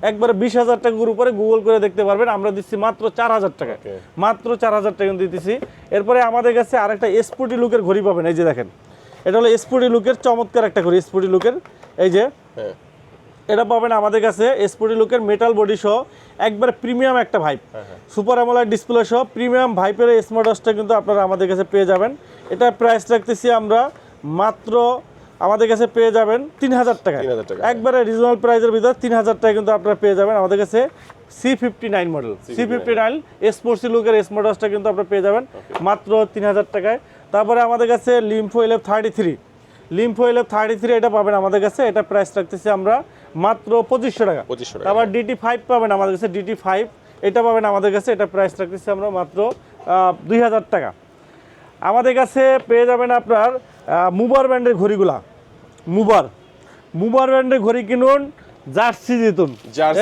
S1: একবারে 20000 টাকার উপরে গুগল করে দেখতে পারবেন আমরা দিচ্ছি মাত্র 4000 টাকা মাত্র 4000 টাকা দিতেছি এরপরে আমাদের কাছে আরেকটা স্পোর্টি লুকের ঘড়ি পাবেন এই যে দেখেন এটা হলো স্পোর্টি লুকের চমৎকার একটা ঘড়ি স্পোর্টি লুকের এই যে এটা পাবেন আমাদের কাছে স্পোর্টি লুকের মেটাল বডি সহ একবারে প্রিমিয়াম একটা ভাইব সুপার অ্যামোলেড ডিসপ্লে সহ প্রিমিয়াম ভাইপের স্মার্ট ওয়াচটা কিন্তু আপনারা আমাদের কাছে পেয়ে যাবেন এটা প্রাইস রাখতেছি আমরা মাত্র আমাদের কাছে পেয়ে যাবেন 3000 টাকা একবারে রিজনেবল প্রাইসের ভিতর 3000 টাকা কিন্তু আপনারা পেয়ে যাবেন আমাদের কাছে C59 মডেল C59 স্পোর্টসি লুকের স্মার্ট ওয়াচটা কিন্তু আপনারা পেয়ে যাবেন মাত্র 3000 টাকায় তারপরে আমাদের কাছে লিম্ফো LF33 এটা পাবেন আমাদের কাছে এটা প্রাইস রাখতেছি আমরা মাত্র 2500 টাকা তারপর DT5 পাবেন আমাদের কাছে DT5 এটা পাবেন আমাদের কাছে এটা প্রাইস রাখতেছি আমরা মাত্র 2000 টাকা আমাদের কাছে পেয়ে যাবেন আপনার মুবার ব্র্যান্ডের ঘড়িগুলা মুবার ব্র্যান্ডের ঘড়ি কিনুন জার্সি জিতুন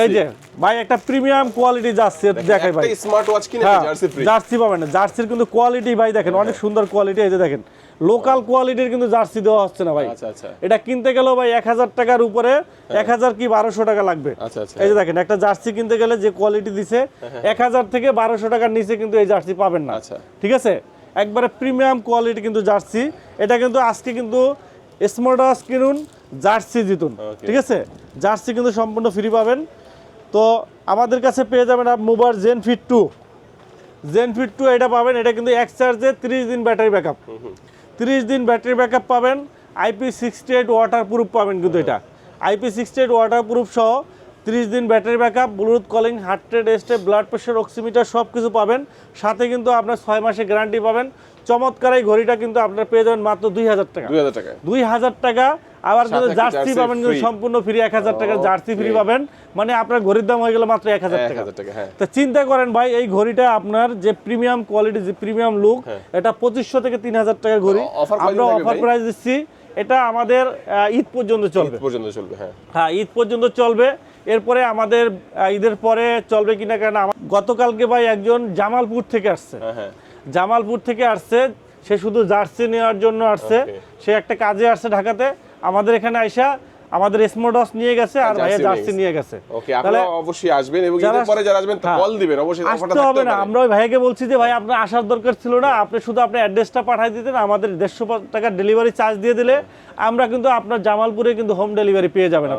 S1: এই যে ভাই একটা প্রিমিয়াম কোয়ালিটি জার্সি দেখাই ভাই
S2: স্মার্ট ওয়াচ কিনে জার্সি ফ্রি
S1: জার্সি পাবেন না জার্সির কিন্তু কোয়ালিটি ভাই দেখেন অনেক সুন্দর কোয়ালিটি এই যে দেখেন লোকাল কোয়ালিটির কিন্তু জার্সি দেওয়া হচ্ছে না ভাই এটা কিনতে গেলেও ভাই 1000 টাকার উপরে 1000 কি 1200 টাকা লাগবে এই যে দেখেন একটা জার্সি কিনতে গেলে যে কোয়ালিটি দিছে 1000 থেকে 1200 টাকার নিচে কিন্তু এই জার্সি পাবেন না ঠিক আছে একবারে প্রিমিয়াম কোয়ালিটি কিন্তু জার্সি এটা কিন্তু আজকে কিন্তু স্মার্ট ওয়াচ কিনুন জার্সি জিতুন ঠিক আছে জার্সি কিন্তু সম্পূর্ণ ফ্রি পাবেন তো আমাদের কাছে পেয়ে যাবেন মুবার জেনফিট 2 এটা পাবেন এটা কিন্তু এক চার্জে 30 দিন ব্যাটারি ব্যাকআপ 30 দিন ব্যাটারি ব্যাকআপ পাবেন IP68 ওয়াটার প্রুফ পাবেন কিন্তু এটা IP68 ওয়াটার প্রুফ সহ 30 দিন battery backup Bluetooth calling heart rate step blood pressure oximeter সব কিছু পাবেন সাথে কিন্তু আপনার 6 মাসের গ্যারান্টি পাবেন চমৎকার এই ঘড়িটা কিন্তু আপনারা পেয়ে যাবেন মাত্র 2000 টাকা 2000 টাকা আবার কিন্তু জার্সি পাবেন কিন্তু সম্পূর্ণ ফ্রি 1000 টাকার জার্সি ফ্রি পাবেন মানে আপনার ঘড়ির দাম হয়ে গেল মাত্র 1000 টাকা তো চিন্তা করেন ভাই এই ঘড়িটা আপনার যে প্রিমিয়াম কোয়ালিটি যে প্রিমিয়াম লুক এটা 2500 থেকে 3000 টাকার ঘড়ি আমরা অফার প্রাইস দিচ্ছি এটা আমাদের ঈদ পর্যন্ত চলবে
S2: হ্যাঁ
S1: ঈদ পর্যন্ত চলবে এরপরে আমাদের ঈদের পরে চলবে কিনা, কেন গতকালকে ভাই একজন জামালপুর থেকে আসছে, জামালপুর থেকে আসছে, সে শুধু জার্সি নেওয়ার জন্য আসছে, সে একটা কাজে আসছে ঢাকাতে, আমাদের এখানে আইসা আমাদের স্মোডস নিয়ে গেছে আর ভাইয়া জার্সি নিয়ে গেছে।
S2: ওকে, আপনারা অবশ্যই আসবেন এবং এর পরে যারা আসবেন কল দিবেন, অবশ্যই অফারটা থাকতে হবে
S1: না। আমরা ওই ভাইয়াকে বলছি যে ভাই আপনার আসার দরকার ছিল না, আপনি শুধু আপনার অ্যাড্রেসটা পাঠিয়ে দিতেন, আমাদের 150 টাকা ডেলিভারি চার্জ দিয়ে দিলে আমরা কিন্তু আপনার জামালপুরে কিন্তু হোম ডেলিভারি পেয়ে যাবেন।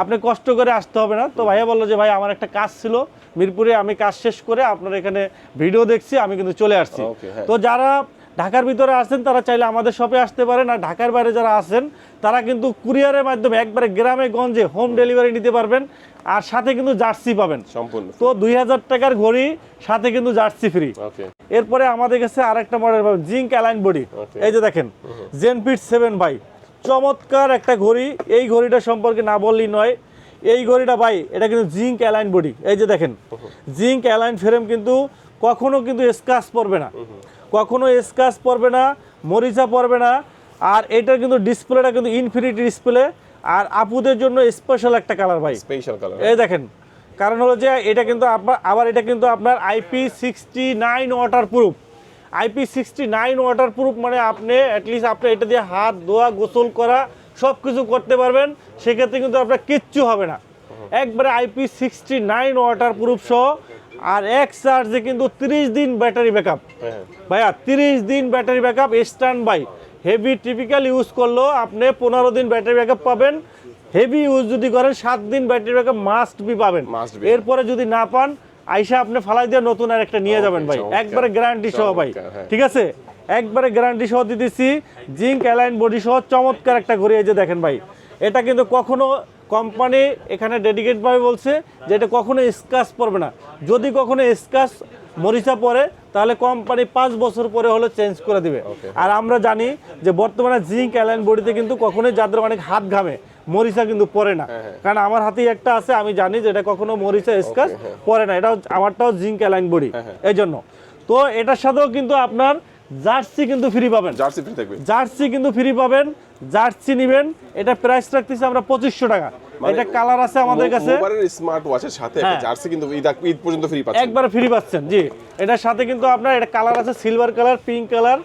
S1: আপনি কষ্ট করে আসতে হবে না। তো ভাইয়া বললো যে ভাই আমার একটা কাজ ছিল মিরপুরে, আমি কাজ শেষ করে আপনার এখানে ভিডিও দেখছি, আমি কিন্তু চলে আসছি। তো যারা ঢাকার ভিতরে আসেন তারা চাইলে আমাদের শপে আসতে পারেন, আর ঢাকার বাইরে যারা আছেন তারা কিন্তু কুরিয়ারের মাধ্যমে একবারে গ্রামে গঞ্জে হোম ডেলিভারি নিতে পারবেন, আর সাথে কিন্তু জার্সি পাবেন সম্পূর্ণ। তো 2000 টাকার ঘড়ি, সাথে কিন্তু জার্সি ফ্রি। এরপরে আমাদের কাছে আরেকটা মডেল পাবেন, জিঙ্ক অ্যালাইন বডি। এই যে দেখেন জেনফিট 7 ভাই, চমৎকার একটা ঘড়ি। এই ঘড়িটা সম্পর্কে না বললেই নয়, এই ঘড়িটা ভাই এটা কিন্তু জিঙ্ক অ্যালাইন বডি। এই যে দেখেন জিঙ্ক অ্যালাইন ফ্রেম, কিন্তু কখনো কিন্তু স্ক্র্যাচ পড়বে না, কখনো স্ক্র্যাচ পড়বে না, মরিচা পড়বে না। আর এটার কিন্তু ডিসপ্লেটা কিন্তু ইনফিনিটি ডিসপ্লে, আর আপুদের জন্য স্পেশাল একটা কালার ভাই, স্পেশাল কালার। এই দেখেন, কারণ হলো যে এটা কিন্তু আবার এটা কিন্তু আপনার IP69 water proof. IP69 water proof মানে আপনি অ্যাটলিস্ট আপনি এটা দিয়ে হাত ধোয়া, গোসল করা সব কিছু করতে পারবেন, সেক্ষেত্রে কিন্তু আপনার কিচ্ছু হবে না। একবারে IP69 ওয়াটার প্রুফ সহ, আর এক চার্জে কিন্তু 30 দিন ব্যাটারি ব্যাকআপ ভাইয়া, 30 দিন battery backup standby. Heavy typical use করলেও আপনি 15 দিন ব্যাটারি ব্যাকআপ পাবেন, হেভি ইউজ যদি করেন 7 দিন ব্যাটারি ব্যাকআপ মাস্ট বি পাবেন। এরপরে যদি না পান আইসা আপনি ফালাই দিয়ে নতুন আর একটা নিয়ে যাবেন ভাই, একবারে গ্যারান্টি সহ ভাই, ঠিক আছে? একবারে গ্যারান্টি সহ দিতেছি, জিঙ্ক অ্যালাইন বডি সহ চমৎকার একটা ঘড়ি। এই যে দেখেন ভাই, এটা কিন্তু কখনো কোম্পানি এখানে ডেডিকেটভাবে বলছে যে এটা কখনো স্ক্র্যাচ পড়বে না। যদি কখনো স্ক্র্যাচ মরিচা পড়ে তাহলে কোম্পানি 5 বছর পরে হলে চেঞ্জ করে দিবে। আর আমরা জানি যে বর্তমানে জিঙ্ক অ্যালাইন বডিতে কিন্তু কখনোই যাদের অনেক হাত ঘামে মরিচা কিন্তু পড়ে না, কারণ আমার হাতেই একটা আছে, আমি জানি যে এটা কখনো মরিচা স্ক্র্যাচ পড়ে না। এটাও আমারটাও জিঙ্ক অ্যালাইন বডি, এই জন্য। তো এটার সাথেও কিন্তু আপনার জার্সি কিন্তু ফ্রি পাবেন, জার্সি ফ্রি থাকবে, জার্সি কিন্তু ফ্রি পাবেন। জার্সি নেবেন, এটা প্রাইস রাখতেছি আমরা 2500 টাকা। এটা কালার আছে আমাদের কাছে,
S2: স্মার্ট ওয়াচের সাথে একটা জার্সি কিন্তু ঈদ পর্যন্ত ফ্রি পাচ্ছেন,
S1: একবার ফ্রি পাচ্ছেন জি। এটার সাথে কিন্তু আপনার এটা কালার আছে, silver colour, pink colour,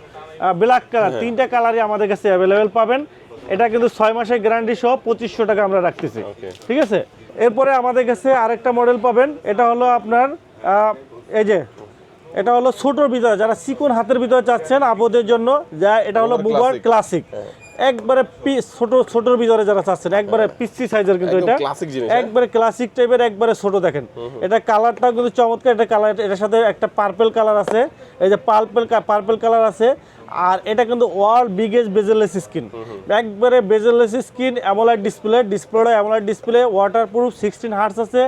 S1: black colour, তিনটা কালারই আমাদের কাছে অ্যাভেলেবেল পাবেন। এটা কিন্তু 6 মাসের গ্যারান্টি সহ 2500 টাকা আমরা রাখতেছি, ঠিক আছে? এরপরে আমাদের কাছে আরেকটা মডেল পাবেন, এটা হলো আপনার এই যে এটা হলো ছোটোর ভিতরে, যারা চিকন হাতের ভিতরে চাচ্ছেন আপুদের জন্য, যা এটা হলো বুবার ক্লাসিক। একবারে ছোটোর ভিতরে যারা চাচ্ছেন, একবারে পিসি সাইজের, কিন্তু এটা একবারে ক্লাসিক টাইপের, একবারে ছোট। দেখেন এটা কালারটাও কিন্তু চমৎকার, এটা কালার, এটার সাথে একটা পার্পল কালার আছে, এই যে পার্পল কালার আছে। আর এটা কিন্তু ওয়ার্ল্ড বিগেস্ট বেজেললেস স্ক্রিন, একবারে বেজেললেস স্ক্রিন, অ্যামোলেড ডিসপ্লে, ডিসপ্লেটা অ্যামোলেড ডিসপ্লে, ওয়াটারপ্রুফ, 16 হার্টজ আছে,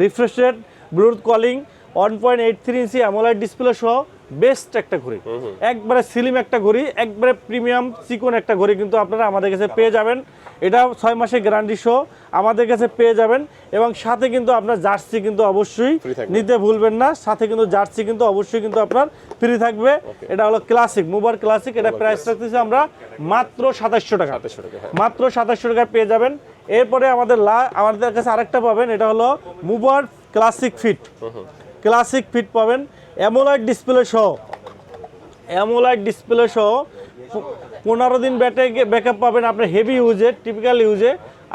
S1: রিফ্রেশ রেট, ব্লুটুথ কলিং, 1.83 ইঞ্চি অ্যামোলেড ডিসপ্লে সহ বেস্ট একটা ঘড়ি, একবারে স্লিম একটা ঘড়ি, একবারে প্রিমিয়াম চিকন একটা ঘড়ি কিন্তু আপনারা আমাদের কাছে পেয়ে যাবেন। এটা 6 মাসের গ্যারান্টি সহ আমাদের কাছে পেয়ে যাবেন, এবং সাথে কিন্তু আপনার জার্সি কিন্তু অবশ্যই নিতে ভুলবেন না, সাথে কিন্তু জার্সি কিন্তু অবশ্যই কিন্তু আপনার ফ্রি থাকবে। এটা হলো ক্লাসিক, মুভার ক্লাসিক, এটা প্রাইস রাখতেছি আমরা মাত্র 2700 টাকা, মাত্র 2700 টাকায় পেয়ে যাবেন। এরপরে আমাদের কাছে আরেকটা পাবেন, এটা হলো mover classic fit, classic fit পাবেন, অ্যামোলেড ডিসপ্লে সহ, অ্যামোলেড ডিসপ্লে সহ 15 দিন ব্যাটারি ব্যাকআপ পাবেন আপনার হেভি ইউজে, টিপিক্যাল ইউজে।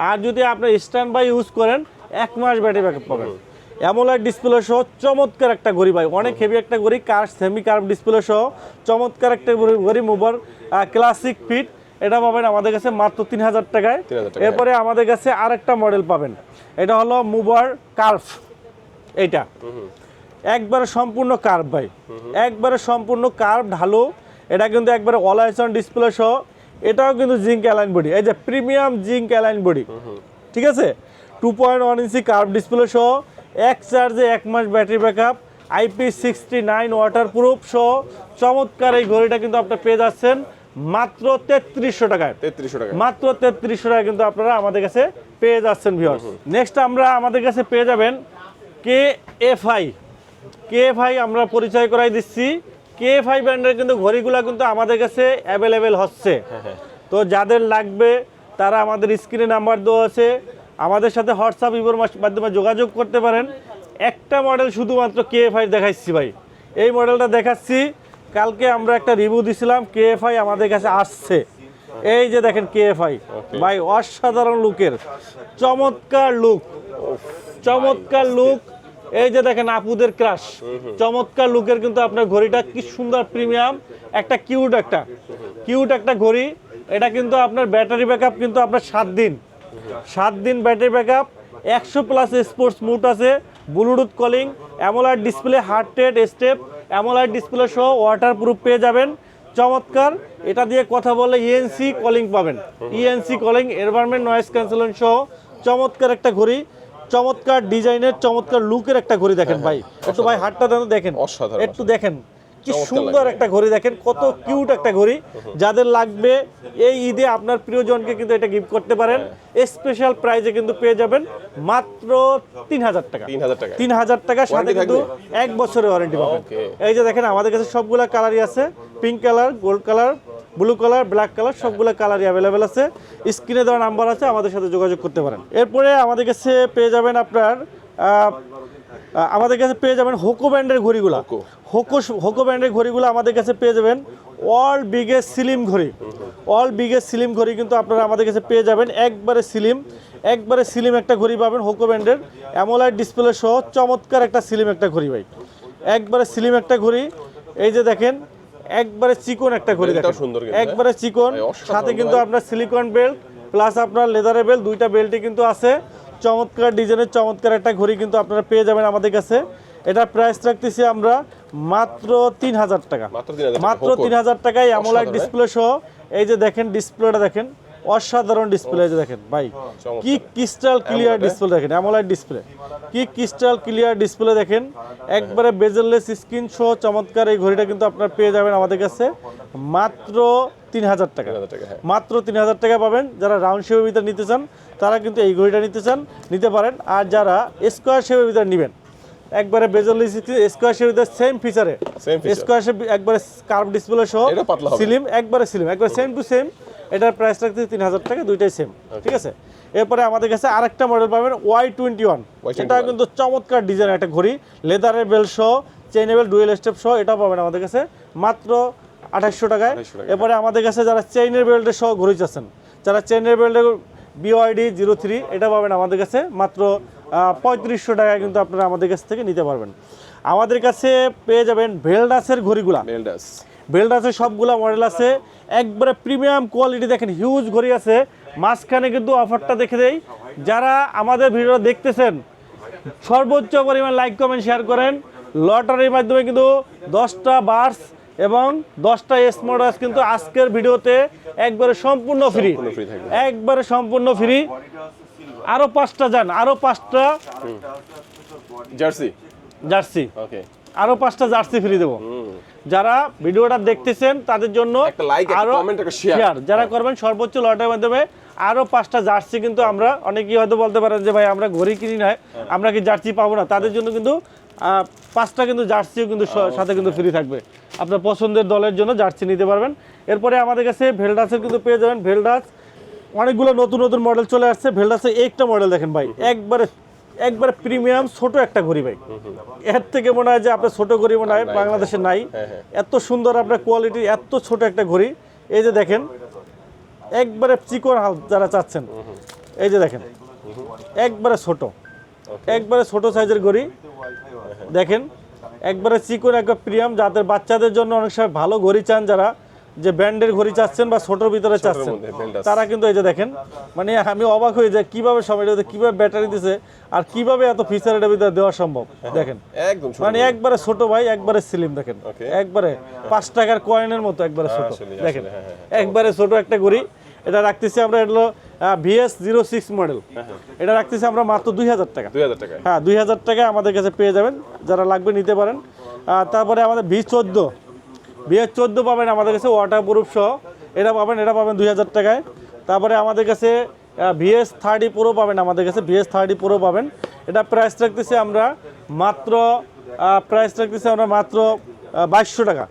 S1: আর যদি আপনি স্ট্যান্ড বাই ইউজ করেন 1 মাস ব্যাটারি ব্যাকআপ পাবেন। অ্যামোলেড ডিসপ্লে সহ চমৎকার একটা ঘড়ি ভাই, অনেক হেভি একটা ঘড়ি, সেমি কার্ভ ডিসপ্লে সহ চমৎকার একটা ঘড়ি, মুভার ক্লাসিক ফিট। এটা পাবেন আমাদের কাছে মাত্র 3000 টাকায়। এরপরে আমাদের কাছে আরেকটা মডেল পাবেন, এটা হলো মুভার কার্ভ। এইটা একবারে সম্পূর্ণ কার্ভ ভাই, একবারে সম্পূর্ণ কার্ভ ঢালু। এটা কিন্তু একবারে অল আইসন ডিসপ্লে সহ, এটাও কিন্তু জিঙ্ক অ্যালাইন বডি, এই যে প্রিমিয়াম জিঙ্ক অ্যালাইন বডি, ঠিক আছে? 2.1 ইঞ্চি কার্ভ ডিসপ্লে সহ, এক চার্জে 1 মাস ব্যাটারি ব্যাকআপ, IP69 ওয়াটারপ্রুফ সহ চমৎকার এই ঘড়িটা কিন্তু আপনি পেয়ে যাচ্ছেন মাত্র 3300 টাকায়, মাত্র 3300 টাকায় কিন্তু আপনারা আমাদের কাছে পেয়ে যাচ্ছেন ভিউয়ার্স। নেক্সট আমরা আমাদের কাছে পেয়ে যাবেন KFI আমরা পরিচয় করাই দিচ্ছি। KFI ব্র্যান্ডের কিন্তু ঘড়িগুলো কিন্তু আমাদের কাছে অ্যাভেলেবেল হচ্ছে। তো যাদের লাগবে তারা আমাদের স্ক্রিনে নাম্বার দেওয়া আছে, আমাদের সাথে হোয়াটসঅ্যাপ ইমোর মাধ্যমে যোগাযোগ করতে পারেন। একটা মডেল শুধুমাত্র KFI দেখাচ্ছি ভাই, এই মডেলটা দেখাচ্ছি। কালকে আমরা একটা রিভিউ দিছিলাম, KFI আমাদের কাছে আসছে। এই যে দেখেন KFI ভাই, অসাধারণ লুকের, চমৎকার লুক, চমৎকার লুক। এই যে দেখেন আপুদের ক্রাশ, চমৎকার লুকের কিন্তু আপনার ঘড়িটা কি সুন্দর প্রিমিয়াম, একটা কিউট একটা ঘড়ি। এটা কিন্তু আপনার ব্যাটারি ব্যাকআপ কিন্তু আপনার 7 দিন ব্যাটারি ব্যাকআপ, 100+ স্পোর্টস মুড আছে, Bluetooth calling, অ্যামোলাইড display, heart rate step, অ্যামোলাইড display সহ ওয়াটার প্রুফ পেয়ে যাবেন। চমৎকার, এটা দিয়ে কথা বললে ইএনসি কলিং পাবেন, ENC calling, environment noise cancellation সহ চমৎকার একটা ঘড়ি, চমৎকার ডিজাইনের, চমৎকার লুকের একটা ঘড়ি। দেখেন ভাই, একটু ভাই হাতটা দেন, দেখেন একটু দেখেন কি সুন্দর একটা ঘড়ি, দেখেন কত কিউট একটা ঘড়ি। যাদের লাগবে এই ঈদে আপনার প্রিয়জনকে কিন্তু এটা গিফট করতে পারেন। স্পেশাল প্রাইজে কিন্তু পেয়ে যাবেন মাত্র 3000 টাকা। 3000 টাকা, সাথে কিন্তু 1 বছরের ওয়ারেন্টি পাবেন। এই যে দেখেন আমাদের কাছে সবগুলা কালারই আছে, pink colour, gold colour, blue colour, black colour, সবগুলো কালারই অ্যাভেলেবেল আছে। স্ক্রিনে দেওয়া নাম্বার আছে, আমাদের সাথে যোগাযোগ করতে পারেন। এরপরে আমাদের কাছে পেয়ে যাবেন আপনার হোকো ব্র্যান্ডের ঘড়িগুলো। হোকো ব্র্যান্ডের ঘড়িগুলো আমাদের কাছে পেয়ে যাবেন। অল বিগেস্ট স্লিম ঘড়ি কিন্তু আপনারা আমাদের কাছে পেয়ে যাবেন। একবারে স্লিম একটা ঘড়ি পাবেন হোকো ব্র্যান্ডের, অ্যামোলাইড ডিসপ্লে সহ চমৎকার একটা স্লিম একটা ঘড়ি ভাই, একবারে স্লিম একটা ঘড়ি। এই যে দেখেন একবারে চিকন একটা ঘড়ি, দেখেন একবারে চিকন, সাথে কিন্তু আপনার সিলিকন বেল্ট প্লাস আপনার লেদারের বেল্ট, দুইটা বেল্টই কিন্তু আছে। চমৎকার ডিজাইনের চমৎকার একটা ঘড়ি কিন্তু আপনারা পেয়ে যাবেন আমাদের কাছে। এটা প্রাইস রাখতেছি আমরা মাত্র 3000 টাকা, মাত্র 3000 টাকায় অ্যামোলাইড ডিসপ্লে সহ। এই যে দেখেন ডিসপ্লেটা দেখেন, অসাধারণ ডিসপ্লে। এই যে দেখেন ভাই, কি ক্রিস্টাল ক্লিয়ার ডিসপ্লে, দেখেন অ্যামোলাইড ডিসপ্লে, কি ক্রিস্টাল ক্লিয়ার ডিসপ্লে দেখেন, একবারে বেজেললেস স্ক্রিন সহ চমৎকার এই ঘড়িটা কিন্তু আপনারা পেয়ে যাবেন আমাদের কাছে মাত্র 3000 টাকা। মাত্র 3000 টাকা পাবেন। যারা রাউন্ড শেপের ভিতরে নিতে চান তারা কিন্তু এই ঘড়িটা নিতে পারেন। আর যারা স্কোয়ার শেপের ভিতরে নেবেন, একবারে বেজেললেস স্কোয়ার শেপের ভিতরে সেম ফিচারে, স্কোয়ার শেপ একবারে কার্ভ ডিসপ্লে সহ স্লিম, একবারে সেম টু সেম। এটার প্রাইস রাখতে 3000 টাকা, দুইটাই সেম, ঠিক আছে। এরপরে আমাদের কাছে আরেকটা মডেল পাবেন Y21, এটা কিন্তু চমৎকার ডিজাইন একটা ঘড়ি, লেদারের বেল্ট সহ, চেইনেবল ডুয়েল স্টেপ সহ, এটাও পাবেন আমাদের কাছে মাত্র 2800 টাকায়। এরপরে আমাদের কাছে যারা চেইনের বেল্টের সহ ঘড়ি চাচ্ছেন, যারা চেইনের বেল্টের BYD 03, এটা পাবেন আমাদের কাছে মাত্র 3500 টাকায় কিন্তু আপনারা আমাদের কাছ থেকে নিতে পারবেন। আমাদের কাছে পেয়ে যাবেন ভেলডাসের ঘড়িগুলা, ভেলডাসের সবগুলা মডেল আছে, একবারে প্রিমিয়াম কোয়ালিটি। দেখেন হিউজ ঘড়ি আছে। মাঝখানে কিন্তু অফারটা দেখে দেই, যারা আমাদের ভিডিও দেখতেছেন সর্বোচ্চ পরিমাণ লাইক কমেন্ট শেয়ার করেন, লটারির মাধ্যমে কিন্তু 10টা বার্স এবং 10টা স্মার্ট ওয়াচ কিন্তু আজকের ভিডিওতে একবারে সম্পূর্ণ ফ্রি, একবারে সম্পূর্ণ ফ্রি। আরো 5টা যান, আরো 5টা জার্সি, আরো 5টা জার্সি ফ্রি দেবো। যারা ভিডিওটা দেখতেছেন তাদের জন্য আরো শেয়ার যারা করবেন সর্বোচ্চ লটের মাধ্যমে আরো 5টা জার্সি কিন্তু আমরা, অনেকেই হয়তো বলতে পারেন যে ভাই আমরা ঘড়ি কিনি না, আমরা কি জার্সি পাবো না, তাদের জন্য কিন্তু 5টা কিন্তু জার্সিও কিন্তু সাথে কিন্তু ফ্রি থাকবে। আপনার পছন্দের দলের জন্য জার্সি নিতে পারবেন। এরপরে আমাদের কাছে ভেলডাসের কিন্তু পেয়ে যাবেন। ভেলডাস অনেকগুলো নতুন মডেল চলে আসছে। ভেলডাসের একটা মডেল দেখেন ভাই, একবারে প্রিমিয়াম ছোট একটা ঘড়ি ভাই, এর থেকে মনে হয় যে আপনার ছোট ঘড়ি মনে হয় বাংলাদেশে নাই। এত সুন্দর আপনার কোয়ালিটি, এত ছোট একটা ঘড়ি। এই যে দেখেন একবারে চিকন হাল যারা চাচ্ছেন, এই যে দেখেন একবারে ছোট সাইজের ঘড়ি দেখেন, একবারে চিকন, একবার প্রিমিয়াম। যাদের বাচ্চাদের জন্য অনেক সময় ভালো ঘড়ি চান, যারা যে ব্র্যান্ডের ঘড়ি চাচ্ছেন বা ছোটোর ভিতরে চাচ্ছেন, তারা কিন্তু এই যে দেখেন, মানে আমি অবাক হয়ে যাই কিভাবে সময়টা, কিভাবে ব্যাটারি দিছে আর কিভাবে এত ফিচার এটার ভিতরে দেওয়া সম্ভব। দেখেন মানে একবারে ছোট ভাই, একবারে স্লিম, দেখেন একবারে 5 টাকার কয়েনের মতো, একবারে ছোট দেখেন, একবারে ছোট একটা ঘড়ি। এটা রাখতেছি আমরা, এটা হলো VS06 মডেল, এটা রাখতেছি আমরা মাত্র 2000 টাকা। হ্যাঁ 2000 টাকায় আমাদের কাছে পেয়ে যাবেন, যারা লাগবে নিতে পারেন। তারপরে আমাদের VS14 পাবেন আমাদের কাছে ওয়াটার প্রুফ সহ, এটা পাবেন 2000 টাকায়। তারপরে আমাদের কাছে VS30 Pro পাবেন আমাদের কাছে, VS30 Pro পাবেন। এটা প্রাইস রাখতেছি আমরা মাত্র 2200 টাকা।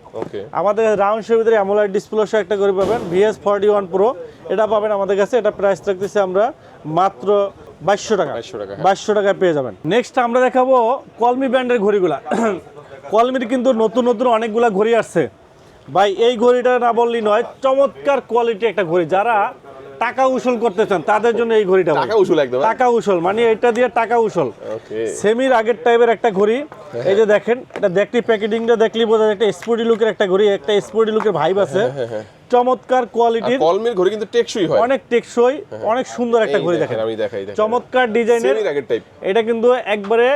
S1: আমাদের রাউন্ড শেপের ভিতরে অ্যামোলাইড ডিসপ্লে সহ একটা করে পাবেন। VS41 Pro এটা পাবেন আমাদের কাছে, এটা প্রাইস রাখতেছি আমরা মাত্র 2200 টাকা
S2: 2200 টাকা, হ্যাঁ।
S1: 2200 টাকায় পেয়ে যাবেন। নেক্সট আমরা দেখাবো কলমি ব্র্যান্ডের ঘড়িগুলা। কলমির কিন্তু নতুন নতুন অনেকগুলা ঘড়ি আসছে ভাই, এই ঘড়িটা না বললেই নয়, চমৎকার কোয়ালিটি একটা ঘড়ি। যারা টাকা উসুল করতে চান তাদের জন্য এই ঘড়িটা ভাই।
S2: টাকা উসুল একদম, হ্যাঁ?
S1: টাকা উসুল মানে এটা দিয়ে টাকা উসুল।
S2: ওকে,
S1: সেমির আগের টাইপের একটা ঘড়ি। এই যে দেখেন, এটা দেখলি প্যাকেজিংটা দেখলি বোঝা যায় একটা স্পোর্টি লুকের একটা ঘড়ি, একটা স্পোর্টি লুকের ভাইব আছে। চমৎকার কোয়ালিটির
S2: কলমের ঘড়ি কিন্তু টেকসই হয়,
S1: অনেক টেকসই, অনেক সুন্দর একটা ঘড়ি দেখেন।
S2: আমি দেখাই দেখেন,
S1: চমৎকার ডিজাইনের
S2: সেমির আগের টাইপ।
S1: এটা কিন্তু একবারে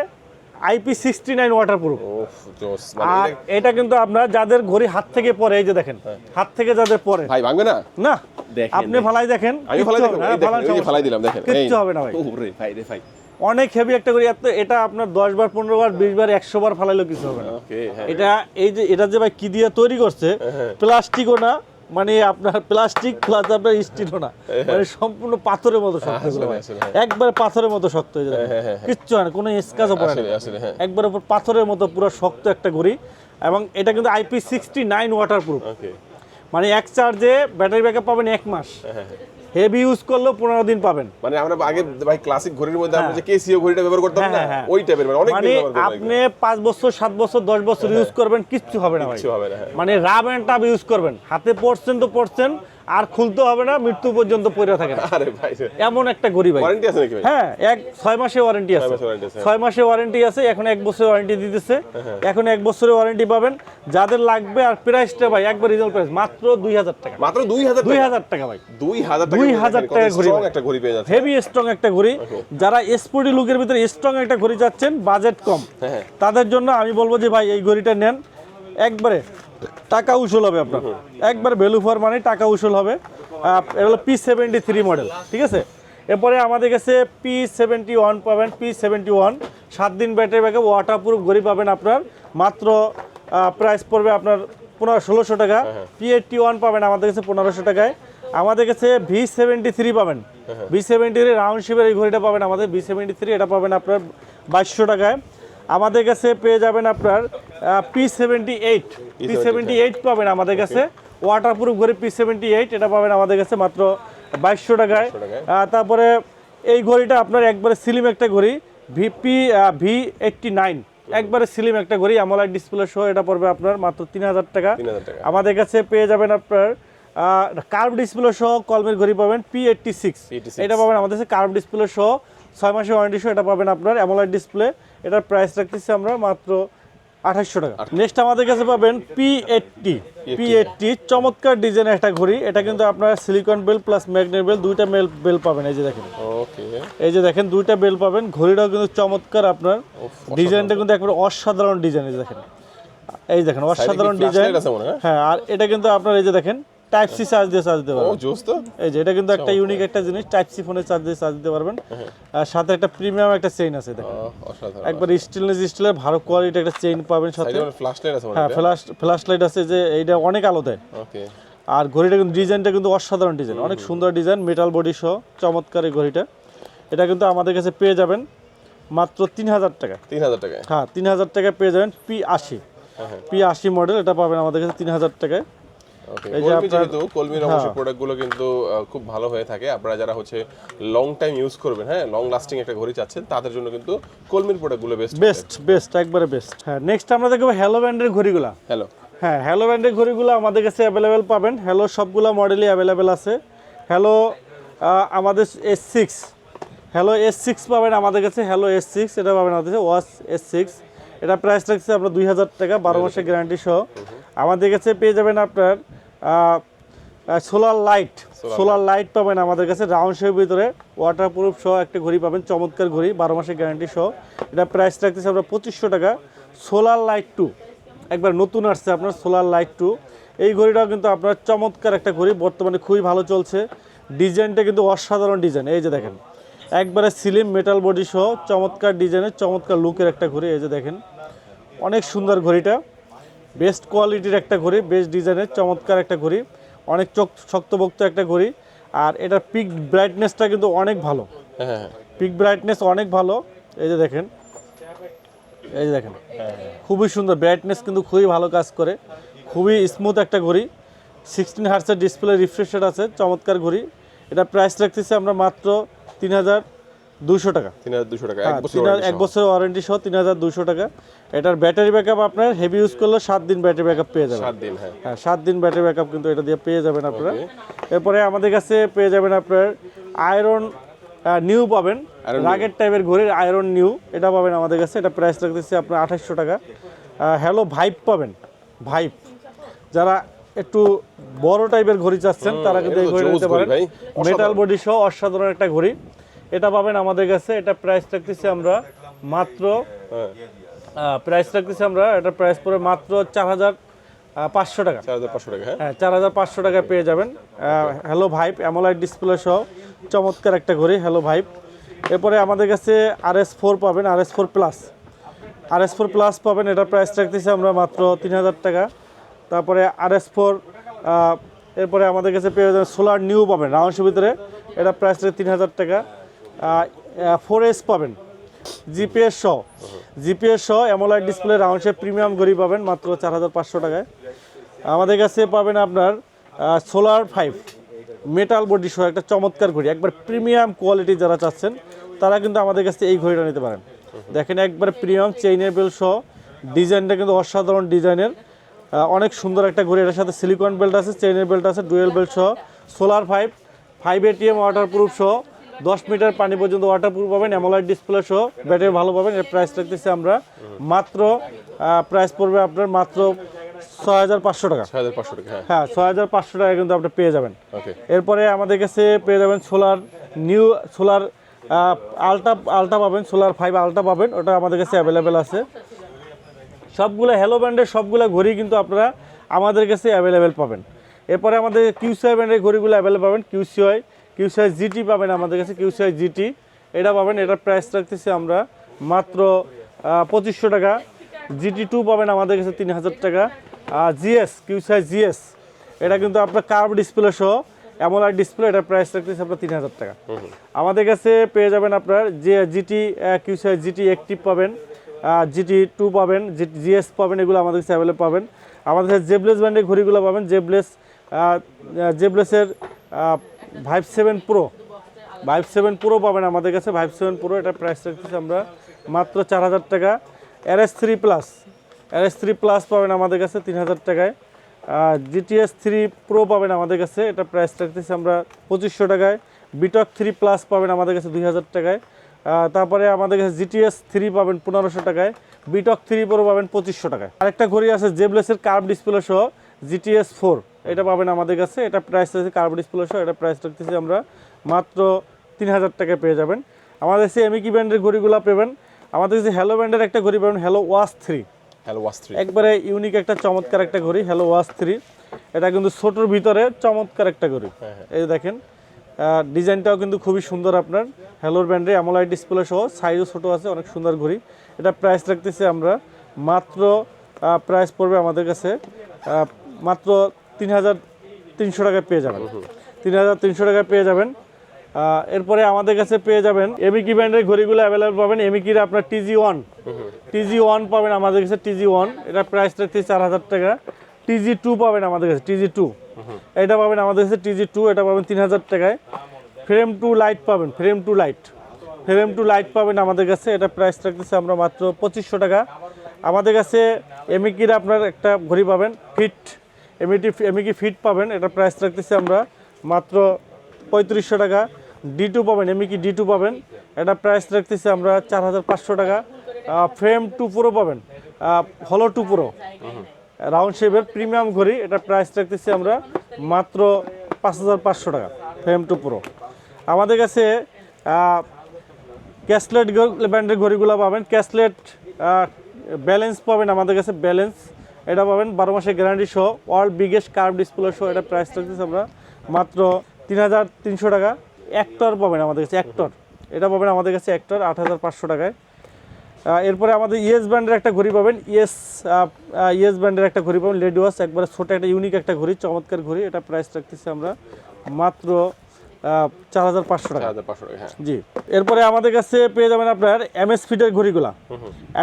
S1: IP69 ওয়াটারপ্রুফ।
S2: ওফ জোস,
S1: আর
S2: মানে
S1: এটা কিন্তু আপনার যাদের ঘড়ি হাত থেকে পরে, এই যে দেখেন হাত থেকে যাদের পরে,
S2: ভাই ভাঙবে না?
S1: না
S2: দেখেন,
S1: আপনি ফালাই দেখেন,
S2: আমি ফালাই
S1: কিচ্ছু
S2: দেখুন,
S1: হবে না,
S2: এই দেখেন,
S1: ফালান
S2: এই যে
S1: সমস্যা
S2: ফালাই দিলাম, দেখেন
S1: কিচ্ছু হবে না ভাই।
S2: ওরে ভাই রে ভাই,
S1: অনেক হেভি একটা ঘড়ি। এটা আপনার 10 বার 15 বার 20 বার 100 বার ফালাইলেও কিছু হবে না।
S2: ওকে, হ্যাঁ।
S1: এটা এই যে এটা যে ভাই কি দিয়ে তৈরি করছে, প্লাস্টিকও না, মানে আপনার প্লাস্টিক প্লাস আপনার স্টিলও না, মানে সম্পূর্ণ পাথরের মতো শক্ত এগুলো ভাই।
S2: আসলে,
S1: একবার পাথরের মতো শক্ত হয়ে যায়, কিচ্ছু হয় না, কোনো স্কাচও পড়ে না,
S2: আসলে হ্যাঁ,
S1: একবার উপর পাথরের মতো পুরো শক্ত একটা ঘড়ি। এবং এটা কিন্তু IP69 ওয়াটারপ্রুফ,
S2: ওকে,
S1: মানে এক চার্জে ব্যাটারি ব্যাকআপ পাবেন 1 মাস, হেভি ইউজ করলেও 15 দিন পাবেন।
S2: মানে আমরা আগে ভাই ক্লাসিক ঘড়ির মধ্যে আমরা যে কেসিও ঘড়িটা ব্যবহার করতাম না, ওই টাইপের, মানে অনেক
S1: মানে
S2: দিন ব্যবহার করতে
S1: আপনি 5 বছর 7 বছর 10 বছর ইউজ করবেন, কিচ্ছু হবে না ভাই,
S2: কিছু হবে না, হ্যাঁ।
S1: মানে রাব এন্ড টাব ইউজ করবেন, হাতে পড়ছেন তো পড়ছেন, আর খুলতে হবে না, মৃত্যু পর্যন্ত পড়ে থাকেন।
S2: আরে ভাই,
S1: এমন একটা ঘড়ি ভাই।
S2: ওয়ারেন্টি আছে নাকি ভাই?
S1: হ্যাঁ, 6 মাসের ওয়ারেন্টি আছে,
S2: 6 মাসের warranty আছে,
S1: 6 মাসের ওয়ারেন্টি আছে, এখন 1 বছরের ওয়ারেন্টি দিতেছে, এখন 1 বছরের ওয়ারেন্টি পাবেন। যাদের লাগবে, আর প্রাইসটা ভাই একবার রিজনেবল প্রাইস, মাত্র 2000 টাকা,
S2: মাত্র 2000 টাকা,
S1: 2000 টাকা ভাই,
S2: 2000 টাকা,
S1: 2000 টাকা ঘড়ি,
S2: স্ট্রং একটা ঘড়ি পেয়ে যাচ্ছে,
S1: হেভি স্ট্রং একটা ঘড়ি। যারা স্পোর্টি লুকের ভিতরে স্ট্রং একটা ঘড়ি চাচ্ছেন, বাজেট কম,
S2: হ্যাঁ।
S1: তাদের জন্য আমি বলবো যে ভাই এই ঘড়িটা নেন, একবারে টাকা উসুল হবে আপনার, একবার ভ্যালু ফর মানি টাকা উসুল হবে। এটা হলো P73 মডেল, ঠিক আছে। এরপরে আমাদের কাছে P71 পাবেন, P71 7 দিন ব্যাটারি ব্যাকআপ, ওয়াটারপ্রুফ ঘড়ি পাবেন আপনার, মাত্র প্রাইস পড়বে আপনার 1600 টাকা। P81 পাবেন আমাদের কাছে 1500 টাকায়। আমাদের কাছে V73 পাবেন, V73 রাউন্ড শেপের এই ঘড়িটা পাবেন আমাদের, V73 এটা পাবেন আপনার 2200 টাকায়। আমাদের কাছে পেয়ে যাবেন আপনার P78 পাবেন আমাদের কাছে, ওয়াটারপ্রুফ ঘড়ি P78, এটা পাবেন আমাদের কাছে মাত্র 2200 টাকায়। তারপরে এই ঘড়িটা আপনার একবারে স্লিম একটা ঘড়ি, V89, একবারে স্লিম একটা ঘড়ি, অ্যামোলেড ডিসপ্লে সহ, এটা পড়বে আপনার মাত্র 3000 টাকা।
S2: 3000 টাকা।
S1: আমাদের কাছে পেয়ে যাবেন আপনার কার্ভ ডিসপ্লে সহ কলমের ঘড়ি পাবেন P86, এটা পাবেন আমাদের কাছে কার্ভ ডিসপ্লে সহ, 6 মাসের ওয়ারেন্টি সহ, এটা পাবেন আপনার অ্যামোলেড ডিসপ্লে। এটার প্রাইস রাখতেছি আমরা মাত্র 2800 টাকা। নেক্সট আমাদের কাছে পাবেন P80, চমৎকার ডিজাইনের একটা ঘড়ি। এটা কিন্তু আপনার silicone belt plus magnet belt, দুইটা বেল পাবেন। এই যে দেখেন,
S2: ওকে,
S1: এই যে দেখেন দুইটা বেল পাবেন। ঘড়িটাও কিন্তু চমৎকার, আপনার ডিজাইনটা কিন্তু একবারে অসাধারণ ডিজাইন। এই যে দেখেন, এই দেখেন অসাধারণ ডিজাইন, হ্যাঁ। আর এটা কিন্তু আপনার এই যে দেখেন টাইপ সি চার্জ দিয়ে চার্জ দিতে পারবেন।
S2: ও জোস তো,
S1: এই যে এটা কিন্তু একটা ইউনিক একটা জিনিস, টাইপ সি ফোনে চার্জ দিয়ে চার্জ দিতে পারবেন। আর সাথে একটা প্রিমিয়াম একটা চেইন আছে দেখেন,
S2: অসাধারণ,
S1: একবার স্টেনলের ভালো কোয়ালিটি একটা চেইন পাবেন সাথে।
S2: ফ্ল্যাশ লাইট আছে,
S1: হ্যাঁ, ফ্ল্যাশ লাইট আছে, যে এইটা অনেক আলো দেয়।
S2: ওকে,
S1: আর ঘড়িটা কিন্তু ডিজাইনটা কিন্তু অসাধারণ ডিজাইন, অনেক সুন্দর ডিজাইন, মেটাল বডি সহ চমৎকার এই ঘড়িটা। এটা কিন্তু আমাদের কাছে পেয়ে যাবেন মাত্র 3000 টাকা।
S2: 3000 টাকা,
S1: হ্যাঁ, 3000 টাকায় পেয়ে যাবেন P80 মডেল, এটা পাবেন আমাদের কাছে 3000 টাকায়।
S2: ওকে।
S1: এই যে
S2: কলমি,
S1: আপনার-
S2: যেহেতু কলমির অবশ্যই প্রোডাক্টগুলো কিন্তু খুব ভালো হয়ে থাকে, আপনারা যারা হচ্ছে লং টাইম ইউজ করবেন, হ্যাঁ, লং লাস্টিং একটা ঘড়ি চাচ্ছেন, তাদের জন্য কিন্তু কলমির প্রোডাক্টগুলো
S1: বেস্ট একবারে বেস্ট। হ্যাঁ, নেক্সট আমরা দেখবো হ্যালো ব্র্যান্ডের ঘড়িগুলা।
S2: হ্যালো,
S1: হ্যাঁ, হ্যালো ব্র্যান্ডের ঘড়িগুলো আমাদের কাছে অ্যাভেলেবেল পাবেন। হ্যালো সবগুলো মডেলই অ্যাভেলেবেল আছে। হ্যালো আমাদের হ্যালো S6 পাবেন আমাদের কাছে, হ্যালো S6 এটা পাবেন আমাদের কাছে, ওয়াচ S6, এটা প্রাইস রাখছে আপনার 2000 টাকা, 12 মাসের গ্যারান্টি সহ। আমাদের কাছে পেয়ে যাবেন আপনার সোলার লাইট পাবেন আমাদের কাছে, রাউন্ড শেপের ভিতরে, ওয়াটারপ্রুফ সহ একটা ঘড়ি পাবেন, চমৎকার ঘড়ি, 12 মাসের গ্যারান্টি সহ। এটা প্রাইস রাখতেছে আমরা 2500 টাকা। সোলার লাইট 2 একবার নতুন আসছে আপনার, সোলার লাইট 2, এই ঘড়িটাও কিন্তু আপনার চমৎকার একটা ঘড়ি, বর্তমানে খুবই ভালো চলছে। ডিজাইনটা কিন্তু অসাধারণ ডিজাইন, এই যে দেখেন একবারে স্লিম মেটাল বডি সহ চমৎকার ডিজাইনের চমৎকার লুকের একটা ঘড়ি। এই যে দেখেন অনেক সুন্দর ঘড়িটা, বেস্ট কোয়ালিটির একটা ঘড়ি, বেস্ট ডিজাইনের চমৎকার একটা ঘড়ি, অনেক শক্তপোক্ত একটা ঘড়ি। আর এটার পিক ব্রাইটনেসটা কিন্তু অনেক ভালো, পিক ব্রাইটনেস অনেক ভালো। এই যে দেখেন, এই যে দেখেন খুবই সুন্দর ব্রাইটনেস, কিন্তু খুবই ভালো কাজ করে, খুবই স্মুথ একটা ঘড়ি। 16 হার্টজের ডিসপ্লে রিফ্রেশ রেট আছে, চমৎকার ঘড়ি। এটা প্রাইস রাখতেছি আমরা মাত্র 200 টাকা।
S2: 3200 টাকা,
S1: হ্যাঁ, এক বছরের ওয়ারেন্টি সহ 3200 টাকা। এটার ব্যাটারি ব্যাকআপ আপনার হেভি ইউজ করলে 7 দিন ব্যাটারি ব্যাকআপ পেয়ে যাবেন।
S2: 7 দিন, হ্যাঁ।
S1: হ্যাঁ, 7 দিন ব্যাটারি ব্যাকআপ কিন্তু এটা দিয়ে পেয়ে যাবেন আপনারা। এরপরে আমাদের কাছে পেয়ে যাবেন আপনার আয়রন নিউ পাবেন, রাগের টাইপের ঘড়ির আয়রন নিউ, এটা পাবেন আমাদের কাছে। এটা প্রাইস রাখতেছি আপনার 2800 টাকা। হ্যালো ভাইব পাবেন, ভাইব যারা একটু বড় টাইপের ঘড়ি চাচ্ছেন তারা কিন্তু এই ঘড়ি নিতে পারেন। মেটাল বডি সহ অসাধারণ একটা ঘড়ি, এটা পাবেন আমাদের কাছে। এটা প্রাইস রাখতেছি আমরা মাত্র এটা প্রাইস পড়ে মাত্র 4500 টাকা।
S2: 4500 টাকা,
S1: হ্যাঁ, 4500 টাকায় পেয়ে যাবেন হ্যালো ভাইব অ্যামোলাইড ডিসপ্লে সহ চমৎকার একটা ঘড়ি হ্যালো ভাইব। এরপরে আমাদের কাছে RS4 পাবেন, RS4 প্লাস পাবেন। এটা প্রাইস রাখতেছি আমরা মাত্র 3000 টাকা। তারপরে RS4 এরপরে আমাদের কাছে পেয়ে যাবেন সোলার নিউ পাবেন রাউন্ডের ভিতরে, এটা প্রাইস 3000 টাকা। 4S পাবেন জিপিএস সহ অ্যামোলাইড ডিসপ্লে রাউন্ড শেপ প্রিমিয়াম ঘড়ি পাবেন মাত্র 4500 টাকায়। আমাদের কাছে পাবেন আপনার সোলার 5 মেটাল বডি সহ একটা চমৎকার ঘড়ি, একবার প্রিমিয়াম কোয়ালিটি যারা চাচ্ছেন তারা কিন্তু আমাদের কাছে এই ঘড়িটা নিতে পারেন। দেখেন একবার প্রিমিয়াম চেইনের বেল সহ, ডিজাইনটা কিন্তু অসাধারণ ডিজাইনের, অনেক সুন্দর একটা ঘড়ি। এটার সাথে সিলিকন বেল্ট আছে, চেইনের বেল্ট আছে, ডুয়েল বেল্ট সহ, সোলার 5 ATM ওয়াটারপ্রুফ সহ 10 মিটার পানি পর্যন্ত ওয়াটারপ্রুফ পাবেন, অ্যামোলাইড ডিসপ্লে সহ, ব্যাটারি ভালো পাবেন। এর প্রাইস রাখতেছি আমরা মাত্র প্রাইস পড়বে আপনার মাত্র 6500 টাকা।
S2: 6500 টাকা,
S1: হ্যাঁ 6500 টাকা কিন্তু আপনি পেয়ে যাবেন। এরপরে আমাদের কাছে পেয়ে যাবেন সোলার আলট্রা পাবেন, সোলার 5 আলট্রা পাবেন, ওটা আমাদের কাছে অ্যাভেলেবেল আছে। সবগুলো হ্যালো ব্র্যান্ডের সবগুলো ঘড়ি কিন্তু আপনারা আমাদের কাছে অ্যাভেলেবেল পাবেন। এরপরে আমাদের QCI ব্র্যান্ডের ঘড়িগুলো অ্যাভেলেবেল পাবেন, QCI GT পাবেন আমাদের কাছে, QCI GT এটা পাবেন। এটার প্রাইস রাখতেছি আমরা মাত্র 2500 টাকা। GT2 পাবেন আমাদের কাছে 3000 টাকা। QCI GS এটা কিন্তু আপনার কার্ভ ডিসপ্লে সহ অ্যামোলাইড ডিসপ্লে, এটার প্রাইস রাখতেছি আপনার 3000 টাকা। আমাদের কাছে পেয়ে যাবেন আপনার QCI GT অ্যাক্টিভ পাবেন, GT2 পাবেন, GS পাবেন, এগুলো আমাদের কাছে অ্যাভেলেবল পাবেন। আমাদের কাছে জেবলেস ব্র্যান্ডের ঘড়িগুলো পাবেন, জেবলেসের ভাইভ 7 প্রো পাবেন আমাদের কাছে, ভাইভ 7 প্রো, এটা প্রাইস রাখতেছি আমরা মাত্র 4000 টাকা। RS3 প্লাস পাবেন আমাদের কাছে 3000 টাকায়। GTS 3 প্রো পাবেন আমাদের কাছে, এটা প্রাইস রাখতেছি আমরা 2500 টাকায়। বিটক 3 প্লাস পাবেন আমাদের কাছে 2000 টাকায়। তারপরে আমাদের কাছে GTS 3 পাবেন 1500 টাকায়, বিটক 3 প্রো পাবেন 2500 টাকায়। আরেকটা ঘড়ি আছে জেবলেসের কার্ভ ডিসপ্লে সহ GTS 4, এটা পাবেন আমাদের কাছে, এটা প্রাইস আছে কার্ভ ডিসপ্লে সহ, এটা প্রাইস রাখতেছি আমরা মাত্র 3000 টাকায় পেয়ে যাবেন। আমাদের কাছে এমিকি ব্র্যান্ডের ঘড়িগুলো পাবেন। আমাদের কাছে হ্যালো ব্র্যান্ডের একটা ঘড়ি পাবেন, হ্যালো ওয়াচ 3, একবারে ইউনিক একটা চমৎকার একটা ঘড়ি হ্যালো ওয়াচ 3। এটা কিন্তু ছোটোর ভিতরে চমৎকার একটা ঘড়ি, এই দেখেন ডিজাইনটাও কিন্তু খুবই সুন্দর আপনার, হ্যালোর ব্র্যান্ডের অ্যামোলাইড ডিসপ্লে সহ, সাইজও ছোটো আছে, অনেক সুন্দর ঘড়ি। এটা প্রাইস রাখতেছি আমরা মাত্র প্রাইস পড়বে আমাদের কাছে মাত্র 3300 টাকায় পেয়ে যাবেন, 3300 টাকায় পেয়ে যাবেন। এরপরে আমাদের কাছে পেয়ে যাবেন এমিকি ব্র্যান্ডের ঘড়িগুলো অ্যাভেলেবল পাবেন। এমিকির আপনার TG1 পাবেন আমাদের কাছে, TG1 এটা প্রাইস রাখতেছি 4000 টাকা। TG2 পাবেন আমাদের কাছে, TG2 এটা পাবেন আমাদের কাছে, TG2 এটা পাবেন 3000 টাকায়। ফ্রেম টু লাইট পাবেন আমাদের কাছে, এটা প্রাইস রাখতেছি আমরা মাত্র 2500 টাকা। আমাদের কাছে এমিকির আপনার একটা ঘড়ি পাবেন এমিকি ফিট পাবেন, এটা প্রাইস রাখতেছি আমরা মাত্র 3500 টাকা। D2 পাবেন, এমিকি D2 পাবেন, এটা প্রাইস রাখতেছি আমরা 4500 টাকা। ফ্রেম 2 প্রো পাবেন, হলো 2 প্রো রাউন্ড শেপের প্রিমিয়াম ঘড়ি, এটা প্রাইস রাখতেছি আমরা মাত্র 5500 টাকা, ফ্রেম 2 প্রো। আমাদের কাছে ক্যাসলেট ব্র্যান্ডের ঘড়িগুলো পাবেন, ক্যাসলেট ব্যালেন্স পাবেন আমাদের কাছে, ব্যালেন্স এটা পাবেন 12 মাসের গ্যারান্টি সহ, ওয়ার্ল্ড বিগেস্ট কার্ভ ডিসপ্লে সহ, এটা প্রাইস রাখতেছি আমরা মাত্র 3300 টাকা। অ্যাক্টর পাবেন আমাদের কাছে, এটা পাবেন আমাদের কাছে 8500 টাকায়। এরপরে আমাদের ইয়েস ব্র্যান্ডের একটা ঘড়ি পাবেন, ইয়েস ব্র্যান্ডের একটা ঘড়ি পাবেন, লেডি ওয়াচ, একবারে ছোটো একটা ইউনিক একটা ঘড়ি, চমৎকার ঘড়ি, এটা প্রাইস রাখতেছি আমরা মাত্র 4500 টাকা। জি, এরপরে আমাদের কাছে পেয়ে যাবেন আপনার MS ফিটের ঘড়িগুলো,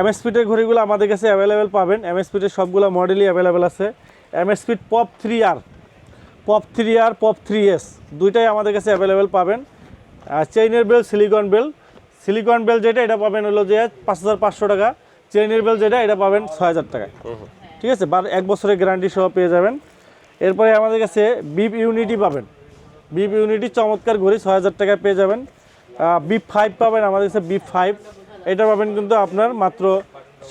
S1: MS ফিটের ঘড়িগুলো আমাদের কাছে অ্যাভেলেবেল পাবেন। MS ফিটের সবগুলো মডেলই অ্যাভেলেবেল আছে। MS fit pop 3R, pop 3S দুইটাই আমাদের কাছে অ্যাভেলেবেল পাবেন। চেইনের bell, silicon bell, silicon bell যেটা এটা পাবেন হলো যে 5500 টাকা, চেইনের বেল যেটা এটা পাবেন 6000 টাকায়। ঠিক আছে, 1 বছরের গ্যারান্টি সহ পেয়ে যাবেন। এরপরে আমাদের কাছে বিপ ইউনিটি পাবেন, বিপ ইউনিটি চমৎকার ঘড়ি 6000 টাকায় পেয়ে যাবেন। বিপ 5 পাবেন আমাদের কাছে, বিপ 5 এটা পাবেন কিন্তু আপনার মাত্র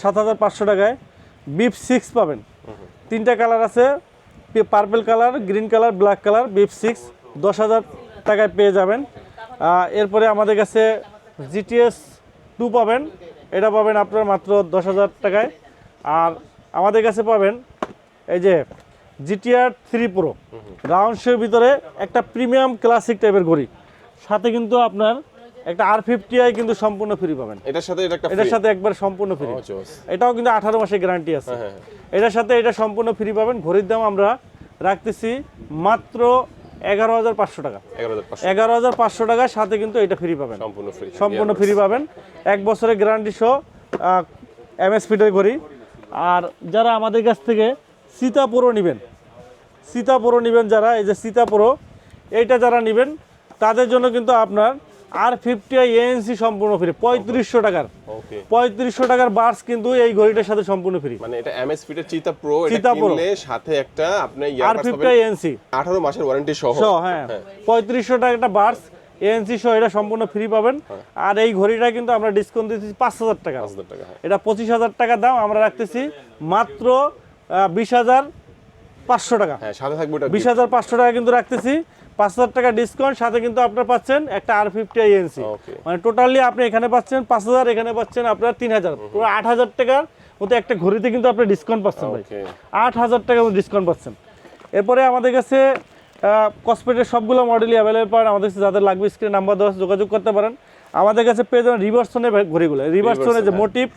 S1: 7500 টাকায়। বিপ 6 পাবেন, 3টা কালার আছে, purple colour, green colour, black colour. Beep 6 10,000 টাকায় পেয়ে যাবেন। এরপরে আমাদের কাছে জিটিএস 2 পাবেন, এটা পাবেন আপনার মাত্র 10,000 টাকায়। আর আমাদের কাছে পাবেন এই যে জিটিআর 3 প্রো রাউন্ড শের ভিতরে একটা প্রিমিয়াম ক্লাসিক টাইপের ঘড়ি, সাথে কিন্তু আপনার একটা R50i কিন্তু সম্পূর্ণ ফ্রি পাবেন।
S2: এটার সাথে
S1: একবার সম্পূর্ণ ফ্রি। এটাও কিন্তু 18 মাসের গ্যারান্টি আছে। এটার সাথে এটা সম্পূর্ণ ফ্রি পাবেন। ঘড়ির দাম আমরা রাখতেছি মাত্র 11,500 টাকা। 11,500 টাকার সাথে কিন্তু এটা ফ্রি পাবেন, সম্পূর্ণ ফ্রি পাবেন। 1 বছরের গ্যারান্টি সহ MS ফিটের ঘড়ি। আর যারা আমাদের কাছ থেকে সীতা প্রো নেবেন যারা, এই যে সীতা প্রো এইটা যারা নেবেন তাদের জন্য কিন্তু আপনার R50i ANC সম্পূর্ণ ফ্রি, 3500 টাকার। 3500 টাকার বার্স কিন্তু এই ঘড়িটার সাথে সম্পূর্ণ ফ্রি।
S2: মানে এটা MS ফিটের চিতা প্রো, এটা কিনলে সাথে একটা আপনি
S1: R50i ANC
S2: 18 মাসের ওয়ারেন্টি সহ।
S1: হ্যাঁ, 3500 টাকা একটা বার্স ANC সহ এটা সম্পূর্ণ ফ্রি পাবেন। আর এই ঘড়িটা কিন্তু আমরা ডিসকাউন্ট দিতেছি 5000 টাকা। এটা 25,000 টাকা দাম, আমরা রাখতেছি মাত্র 20,500 টাকা।
S2: হ্যাঁ, সাথে থাকবে ওটা
S1: 20,500 টাকা কিন্তু রাখতেছি, 5,000 টাকা ডিসকাউন্ট, সাথে কিন্তু আপনারা পাচ্ছেন একটা R50i ANC। মানে টোটালি আপনি এখানে পাচ্ছেন 5,000, এখানে পাচ্ছেন আপনার 3,000, পুরো 8,000 টাকার মতো একটা ঘড়িতে কিন্তু আপনি ডিসকাউন্ট পাচ্ছেন ভাই। 8,000 টাকার মতো ডিসকাউন্ট পাচ্ছেন। এরপরে আমাদের কাছে কসমেটের সবগুলো মডেলই অ্যাভেলেবল পাবেন। আমাদের কাছে যাদের লাগবে স্ক্রিনে নাম্বার দেওয়া যোগাযোগ করতে পারেন। আমাদের কাছে পেয়ে যাবেন রিভার্সনের ঘড়িগুলো, রিভার্সনের যে মোটিভ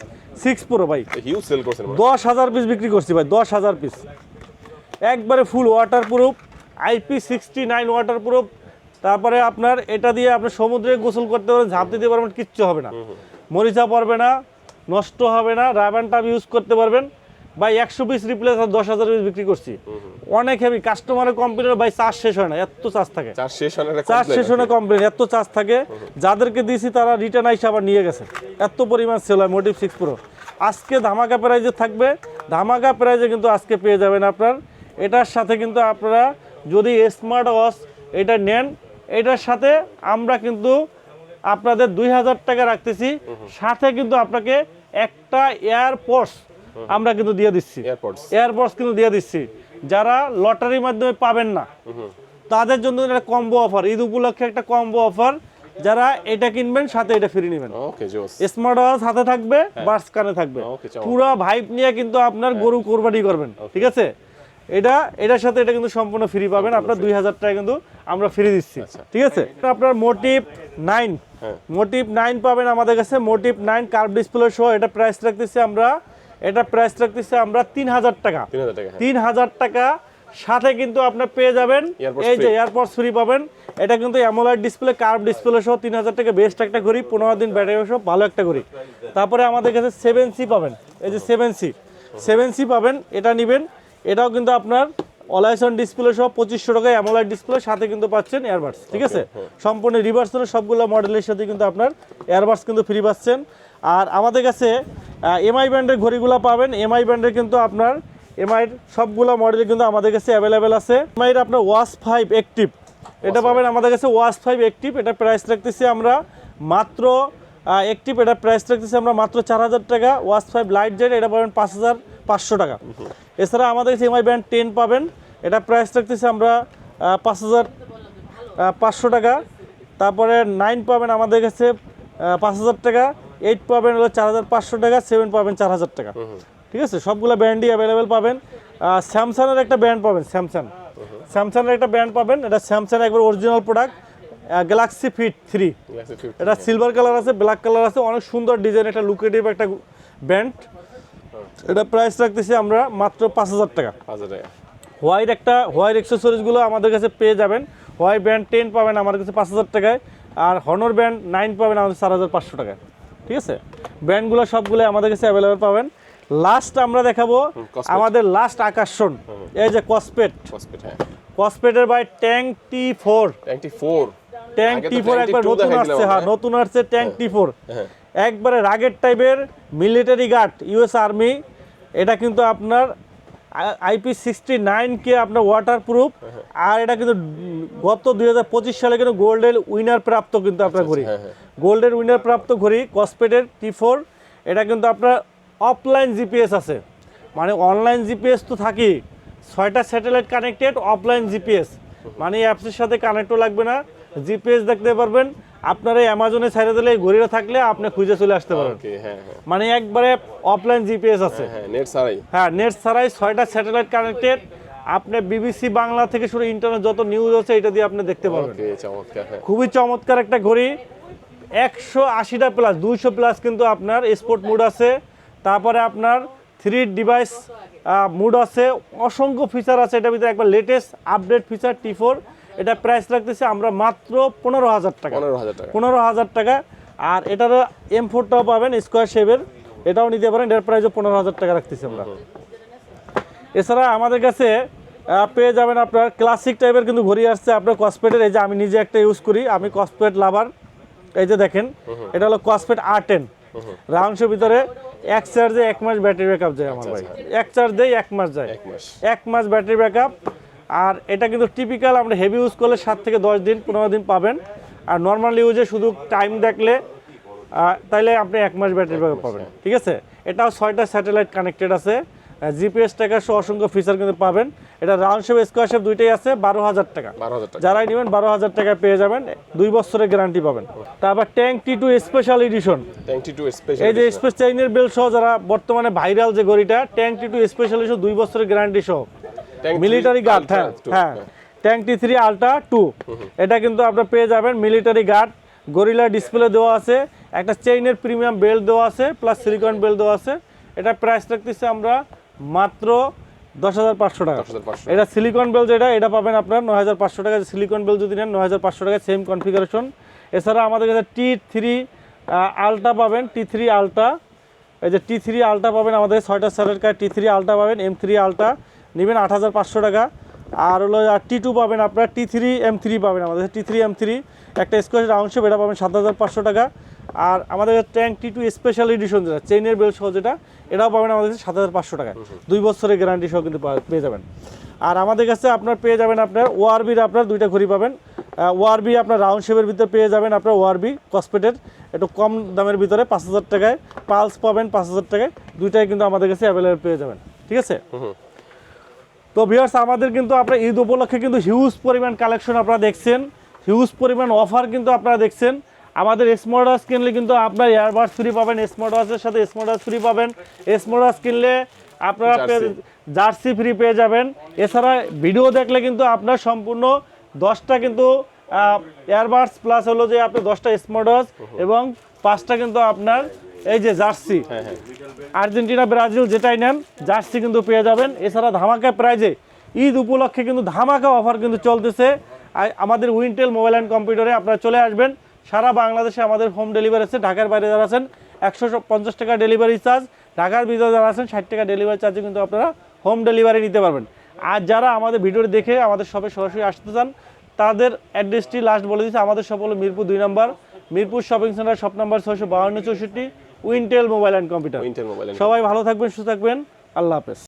S1: 6 প্রো ভাই,
S2: হিউজ সেল করছেন।
S1: 10,000 পিস বিক্রি করছি ভাই, 10,000 পিস। একবারে ফুল ওয়াটারপ্রুফ, IP69 ওয়াটারপ্রুফ। তারপরে আপনার এটা দিয়ে আপনি সমুদ্রে গোসল করতে পারবেন, ঝাঁপ দিতে পারবেন, কিচ্ছু হবে না, মরিচা পড়বে না, নষ্ট হবে না, রাবান টাপ ইউজ করতে পারবেন ভাই। 100 পিস রিপ্লেস 10,000 পিস বিক্রি করছি। অনেক হেভি, কাস্টমারের কমপ্লেন ভাই চার্জ শেষ হয় না, এত চার্জ থাকে, চার্জ শেষ হয় না কমপ্লেন, এত চার্জ থাকে। যাদেরকে দিয়েছি তারা রিটার্ন আইসা আবার নিয়ে গেছে, এত পরিমাণ সেল হয় মোটিভ 6 প্রো। আজকে ধামাকা প্রাইজে থাকবে, ধামাকা প্রাইজে কিন্তু আজকে পেয়ে যাবেন আপনার। এটার সাথে কিন্তু আপনারা যদি স্মার্ট ওয়াচ এটা নেন, এটার সাথে আমরা কিন্তু আপনাদের 2,000 টাকা রাখতেছি, সাথে কিন্তু আপনাকে একটা এয়ারপডস আমরা কিন্তু দিয়ে দিচ্ছি, এয়ারপডস কিন্তু দিয়ে দিচ্ছি। যারা লটারির মাধ্যমে পাবেন না তাদের জন্য একটা কম্বো অফার, ঈদ উপলক্ষে একটা কম্বো অফার। যারা এটা কিনবেন সাথে এটা ফ্রি নেবেন। স্মার্ট ওয়াচ হাতে থাকবে, বার্স কানে থাকবে, পুরো ভাইব নিয়ে কিন্তু আপনার গরু কোরবানি করবেন। ঠিক আছে, এটার সাথে এটা কিন্তু সম্পূর্ণ ফ্রি পাবেন। আপনার 2,000 টাকা কিন্তু আমরা ফ্রি দিচ্ছি। ঠিক আছে, আপনার মোটিভ 9 পাবেন আমাদের কাছে, মোটিভ 9 কার্ভ ডিসপ্লে সহ। এটা প্রাইস রাখতেছি আমরা, 3,000 টাকা। 3,000 টাকা সাথে কিন্তু আপনি পেয়ে যাবেন এই যে এয়ারপডস ফ্রি পাবেন। এটা কিন্তু অ্যামোলেড ডিসপ্লে, কার্ভ ডিসপ্লে সহ 3,000 টাকা, বেস্ট একটা ঘড়ি, 15 দিন ব্যাটারি সহ, ভালো একটা ঘড়ি। তারপরে আমাদের কাছে 7C পাবেন, এই যে 7C পাবেন, এটা নেবেন। এটাও কিন্তু আপনার অলাইসন ডিসপ্লে সহ 2500 টাকায় অ্যামোলেড ডিসপ্লে, সাথে কিন্তু পাচ্ছেন এয়ারবাডস। ঠিক আছে, সম্পূর্ণ রিভার্সনের সবগুলো মডেলের সাথে কিন্তু আপনার এয়ারবাডস কিন্তু ফ্রি পাচ্ছেন। আর আমাদের কাছে MI ব্র্যান্ডের ঘড়িগুলো পাবেন। MI ব্র্যান্ডের কিন্তু আপনার MIর সবগুলো মডেল কিন্তু আমাদের কাছে অ্যাভেলেবেল আছে। MIর আপনার ওয়াচ 5 অ্যাক্টিভ এটা পাবেন আমাদের কাছে, ওয়াচ 5 অ্যাক্টিভ। এটা প্রাইস রাখতেছি আমরা মাত্র অ্যাক্টিভ, এটা প্রাইস রাখতেছি আমরা মাত্র 4,000 টাকা। ওয়াচ 5 লাইট জেড এটা পাবেন 5,500 টাকা। এছাড়া আমাদের কাছে MI ব্র্যান্ড 10 পাবেন, এটা প্রাইস রাখতেছি আমরা 5,500 টাকা। তারপরে 9 পাবেন আমাদের কাছে 5,000 টাকা, 8 পাবেন হলো 4,500 টাকা, 7 পাবেন 4,000 টাকা। ঠিক আছে, সবগুলো ব্র্যান্ডই অ্যাভেলেবেল পাবেন। স্যামসাংয়ের একটা ব্র্যান্ড পাবেন, স্যামসাংয়ের একটা ব্র্যান্ড পাবেন। এটা স্যামসাং একবার অরিজিনাল প্রোডাক্ট, গ্যালাক্সি ফিট 3। এটা সিলভার কালার আছে, ব্ল্যাক কালার আছে, অনেক সুন্দর ডিজাইন, একটা লুকেটিভ একটা ব্র্যান্ড। এটা প্রাইস রাখতেছি আমরা মাত্র 5,000 টাকা। হোয়াইট অ্যাক্সেসরিজগুলো আমাদের কাছে পেয়ে যাবেন। হোয়াইট ব্র্যান্ড 10 পাবেন আমার কাছে 5,000 টাকায়, আর হনর ব্র্যান্ড 9 পাবেন আমাদের 4,500 টাকায়। ঠিক আছে, ব্র্যান্ডগুলো সবগুলো আমাদের কাছে অ্যাভেলেবেল পাবেন। লাস্ট আমরা দেখাবো আমাদের লাস্ট আকর্ষণ, এই যে কসপেটের ভাই ট্যাঙ্ক T4 ট্যাঙ্ক T4 একবার নতুন আসছে, হ্যাঁ নতুন আসছে ট্যাঙ্ক T4, একবারে রাগেড টাইপের মিলিটারি গার্ড ইউএস আর্মি। এটা কিন্তু আপনার IP69 কে আপনার ওয়াটারপ্রুফ, আর এটা কিন্তু গত 2025 সালে কিন্তু গোল্ডের উইনার প্রাপ্ত কিন্তু আপনার ঘড়ি, গোল্ডের উইনার প্রাপ্ত ঘড়ি কসপেটের T4। এটা কিন্তু আপনার অফলাইন জিপিএস আছে, মানে অনলাইন জিপিএস তো থাকি, 6টা স্যাটেলাইট কানেক্টেড অফলাইন জিপিএস, মানে অ্যাপসের সাথে কানেক্টও লাগবে না, জিপিএস দেখতে পারবেন। আপনার এই অ্যামাজনে ছেড়ে দিলে এই ঘড়িটা থাকলে আপনি খুঁজে চলে আসতে পারবেন, মানে একবারে অফলাইন জিপিএস আছে,
S2: নেট ছাড়াই,
S1: হ্যাঁ নেট ছাড়াই, 6টা স্যাটেলাইট কানেক্টেড। আপনি বিবিসি বাংলা থেকে শুরু ইন্টারনেট যত নিউজ আছে এটা দিয়ে আপনি দেখতে পারবেন। খুবই চমৎকার একটা ঘড়ি, 180টা প্লাস 200 প্লাস কিন্তু আপনার স্পোর্ট মুড আছে, তারপরে আপনার 3 ডিভাইস মুড আছে, অসংখ্য ফিচার আছে এটার ভিতরে, একবার লেটেস্ট আপডেট ফিচার T4। এটা প্রাইস রাখতেছি আমরা মাত্র 15,000 টাকা, 15,000 টাকা। আর এটার M4টাও পাবেন স্কোয়ার শেপের, এটাও নিতে পারেন, এটার প্রাইসও 15,000 টাকা রাখতেছি আমরা। এছাড়া আমাদের কাছে পেয়ে যাবেন আপনার ক্লাসিক টাইপের কিন্তু ঘড়ি আসছে আপনার কসপেটের, এই যে আমি নিজে একটা ইউজ করি, আমি কসপেট লাভার। এই যে দেখেন এটা হলো কসপেট R10, রাউন্ডসের ভিতরে এক চার্জে 1 মাস ব্যাটারি ব্যাকআপ যায় আমার ভাই, এক চার্জ দেয় 1 মাস যায়, 1 মাস ব্যাটারি ব্যাকআপ। আর এটা কিন্তু টিপিক্যাল আমরা হেভি ইউজ করলে 7 থেকে 10 দিন 15 দিন পাবেন, আর নর্মাল ইউজে শুধু টাইম দেখলে তাইলে আপনি 1 মাস ব্যাটারি ব্যাকআপ পাবেন, ঠিক আছে। এটাও 6টা স্যাটেলাইট কানেক্টেড আছে, জিপিএস ট্র্যাকার সহ অসংখ্য ফিচার কিন্তু পাবেন। এটা রাউন্ড শেপ স্কোয়ার শেপ দুইটাই আছে, 12,000 টাকা, যারাই নেবেন 12,000 টাকায় পেয়ে যাবেন, 2 বছরের গ্যারান্টি পাবেন। তারপর ট্যাঙ্ক T2 স্পেশাল এডিশন, এই যে স্পেস চেইনের বেল সহ যারা বর্তমানে ভাইরাল যে ঘড়িটা, ট্যাঙ্ক T2 স্পেশাল এডিশন 2 বছরের গ্যারান্টি সহ মিলিটারি গার্ড, হ্যাঁ ট্যাঙ্ক T3 আলট্রা 2, এটা কিন্তু আপনারা পেয়ে যাবেন মিলিটারি গার্ড, গরিলা ডিসপ্লে দেওয়া আছে, একটা চেইনের প্রিমিয়াম বেল্ট দেওয়া আছে, প্লাস সিলিকন বেল্ট দেওয়া আছে। এটা প্রাইস রাখতেছি আমরা মাত্র 10,500 টাকা। এটা সিলিকন বেল যেটা, এটা পাবেন আপনার 9,500 টাকা, সিলিকন বেল যদি নেন 9,500 টাকা, সেম কনফিগারেশন। এছাড়া আমাদের কাছে T3 আলট্রা পাবেন, T3 আলট্রা, এই যে T3 আলট্রা পাবেন আমাদের 6টা স্যাটেলাইট কার T3 আলট্রা পাবেন, M3 আলট্রা নেবেন 8,500 টাকা। আর হলো T2 পাবেন আপনার, T3 M3 পাবেন আমাদের, T3 M3 একটা স্কোয়ার রাউন্ড শেপ, এটা পাবেন 7,500 টাকা। আর আমাদের ট্যাঙ্ক T2 স্পেশাল এডিশন যেটা চেইনের বেল সহ যেটা, এটাও পাবেন আমাদের কাছে 7,500 টাকা, 2 বছরের গ্যারান্টি সহ কিন্তু পেয়ে যাবেন। আর আমাদের কাছে আপনার পেয়ে যাবেন আপনার ওআরবির আপনার 2টা ঘড়ি পাবেন, ওআরবি আপনার রাউন্ড শেপের ভিতরে পেয়ে যাবেন আপনার ওআরবি কসপেটের, একটু কম দামের ভিতরে 5,000 টাকায়, পালস পাবেন 5,000 টাকায়, দুইটাই কিন্তু আমাদের কাছে অ্যাভেলেবল পেয়ে যাবেন, ঠিক আছে। তো ভিউয়ার্স আমাদের কিন্তু আপনার ঈদ উপলক্ষে কিন্তু হিউজ পরিমাণ কালেকশন আপনারা দেখছেন, হিউজ পরিমাণ অফার কিন্তু আপনারা দেখছেন। আমাদের স্মার্ট ওয়াচ কিনলে কিন্তু আপনার এয়ারবাডস ফ্রি পাবেন, স্মার্ট ওয়াচের সাথে স্মার্ট ওয়াচ ফ্রি পাবেন, স্মার্ট ওয়াচ কিনলে আপনারা জার্সি ফ্রি পেয়ে যাবেন। এছাড়া ভিডিও দেখলে কিন্তু আপনার সম্পূর্ণ 10টা কিন্তু এয়ারবাডস প্লাস হলো যে আপনি 10টা স্মার্ট ওয়াচ এবং 5টা কিন্তু আপনার এই যে জার্সি, আর্জেন্টিনা ব্রাজিল যেটাই নেন জার্সি কিন্তু পেয়ে যাবেন। এছাড়া ধামাকা প্রাইজে ঈদ উপলক্ষে কিন্তু ধামাকা অফার কিন্তু চলতেছে আমাদের উইনটেল মোবাইল অ্যান্ড কম্পিউটারে। আপনারা চলে আসবেন, সারা বাংলাদেশে আমাদের হোম ডেলিভারি আছে। ঢাকার বাইরে যারা আছেন 150 টাকা ডেলিভারি চার্জ, ঢাকার ভিতরে যারা আছেন 60 টাকা ডেলিভারি চার্জে কিন্তু আপনারা হোম ডেলিভারি নিতে পারবেন। আর যারা আমাদের ভিডিও দেখে আমাদের শপে সরাসরি আসতে চান তাদের অ্যাড্রেসটি লাস্ট বলে দিচ্ছি, আমাদের শপ হলো Mirpur 2 number, Mirpur shopping centre, shop number 652 64, Wintel mobile and computer. সবাই ভালো থাকবেন, সুস্থ থাকবেন, আল্লাহ হাফেজ।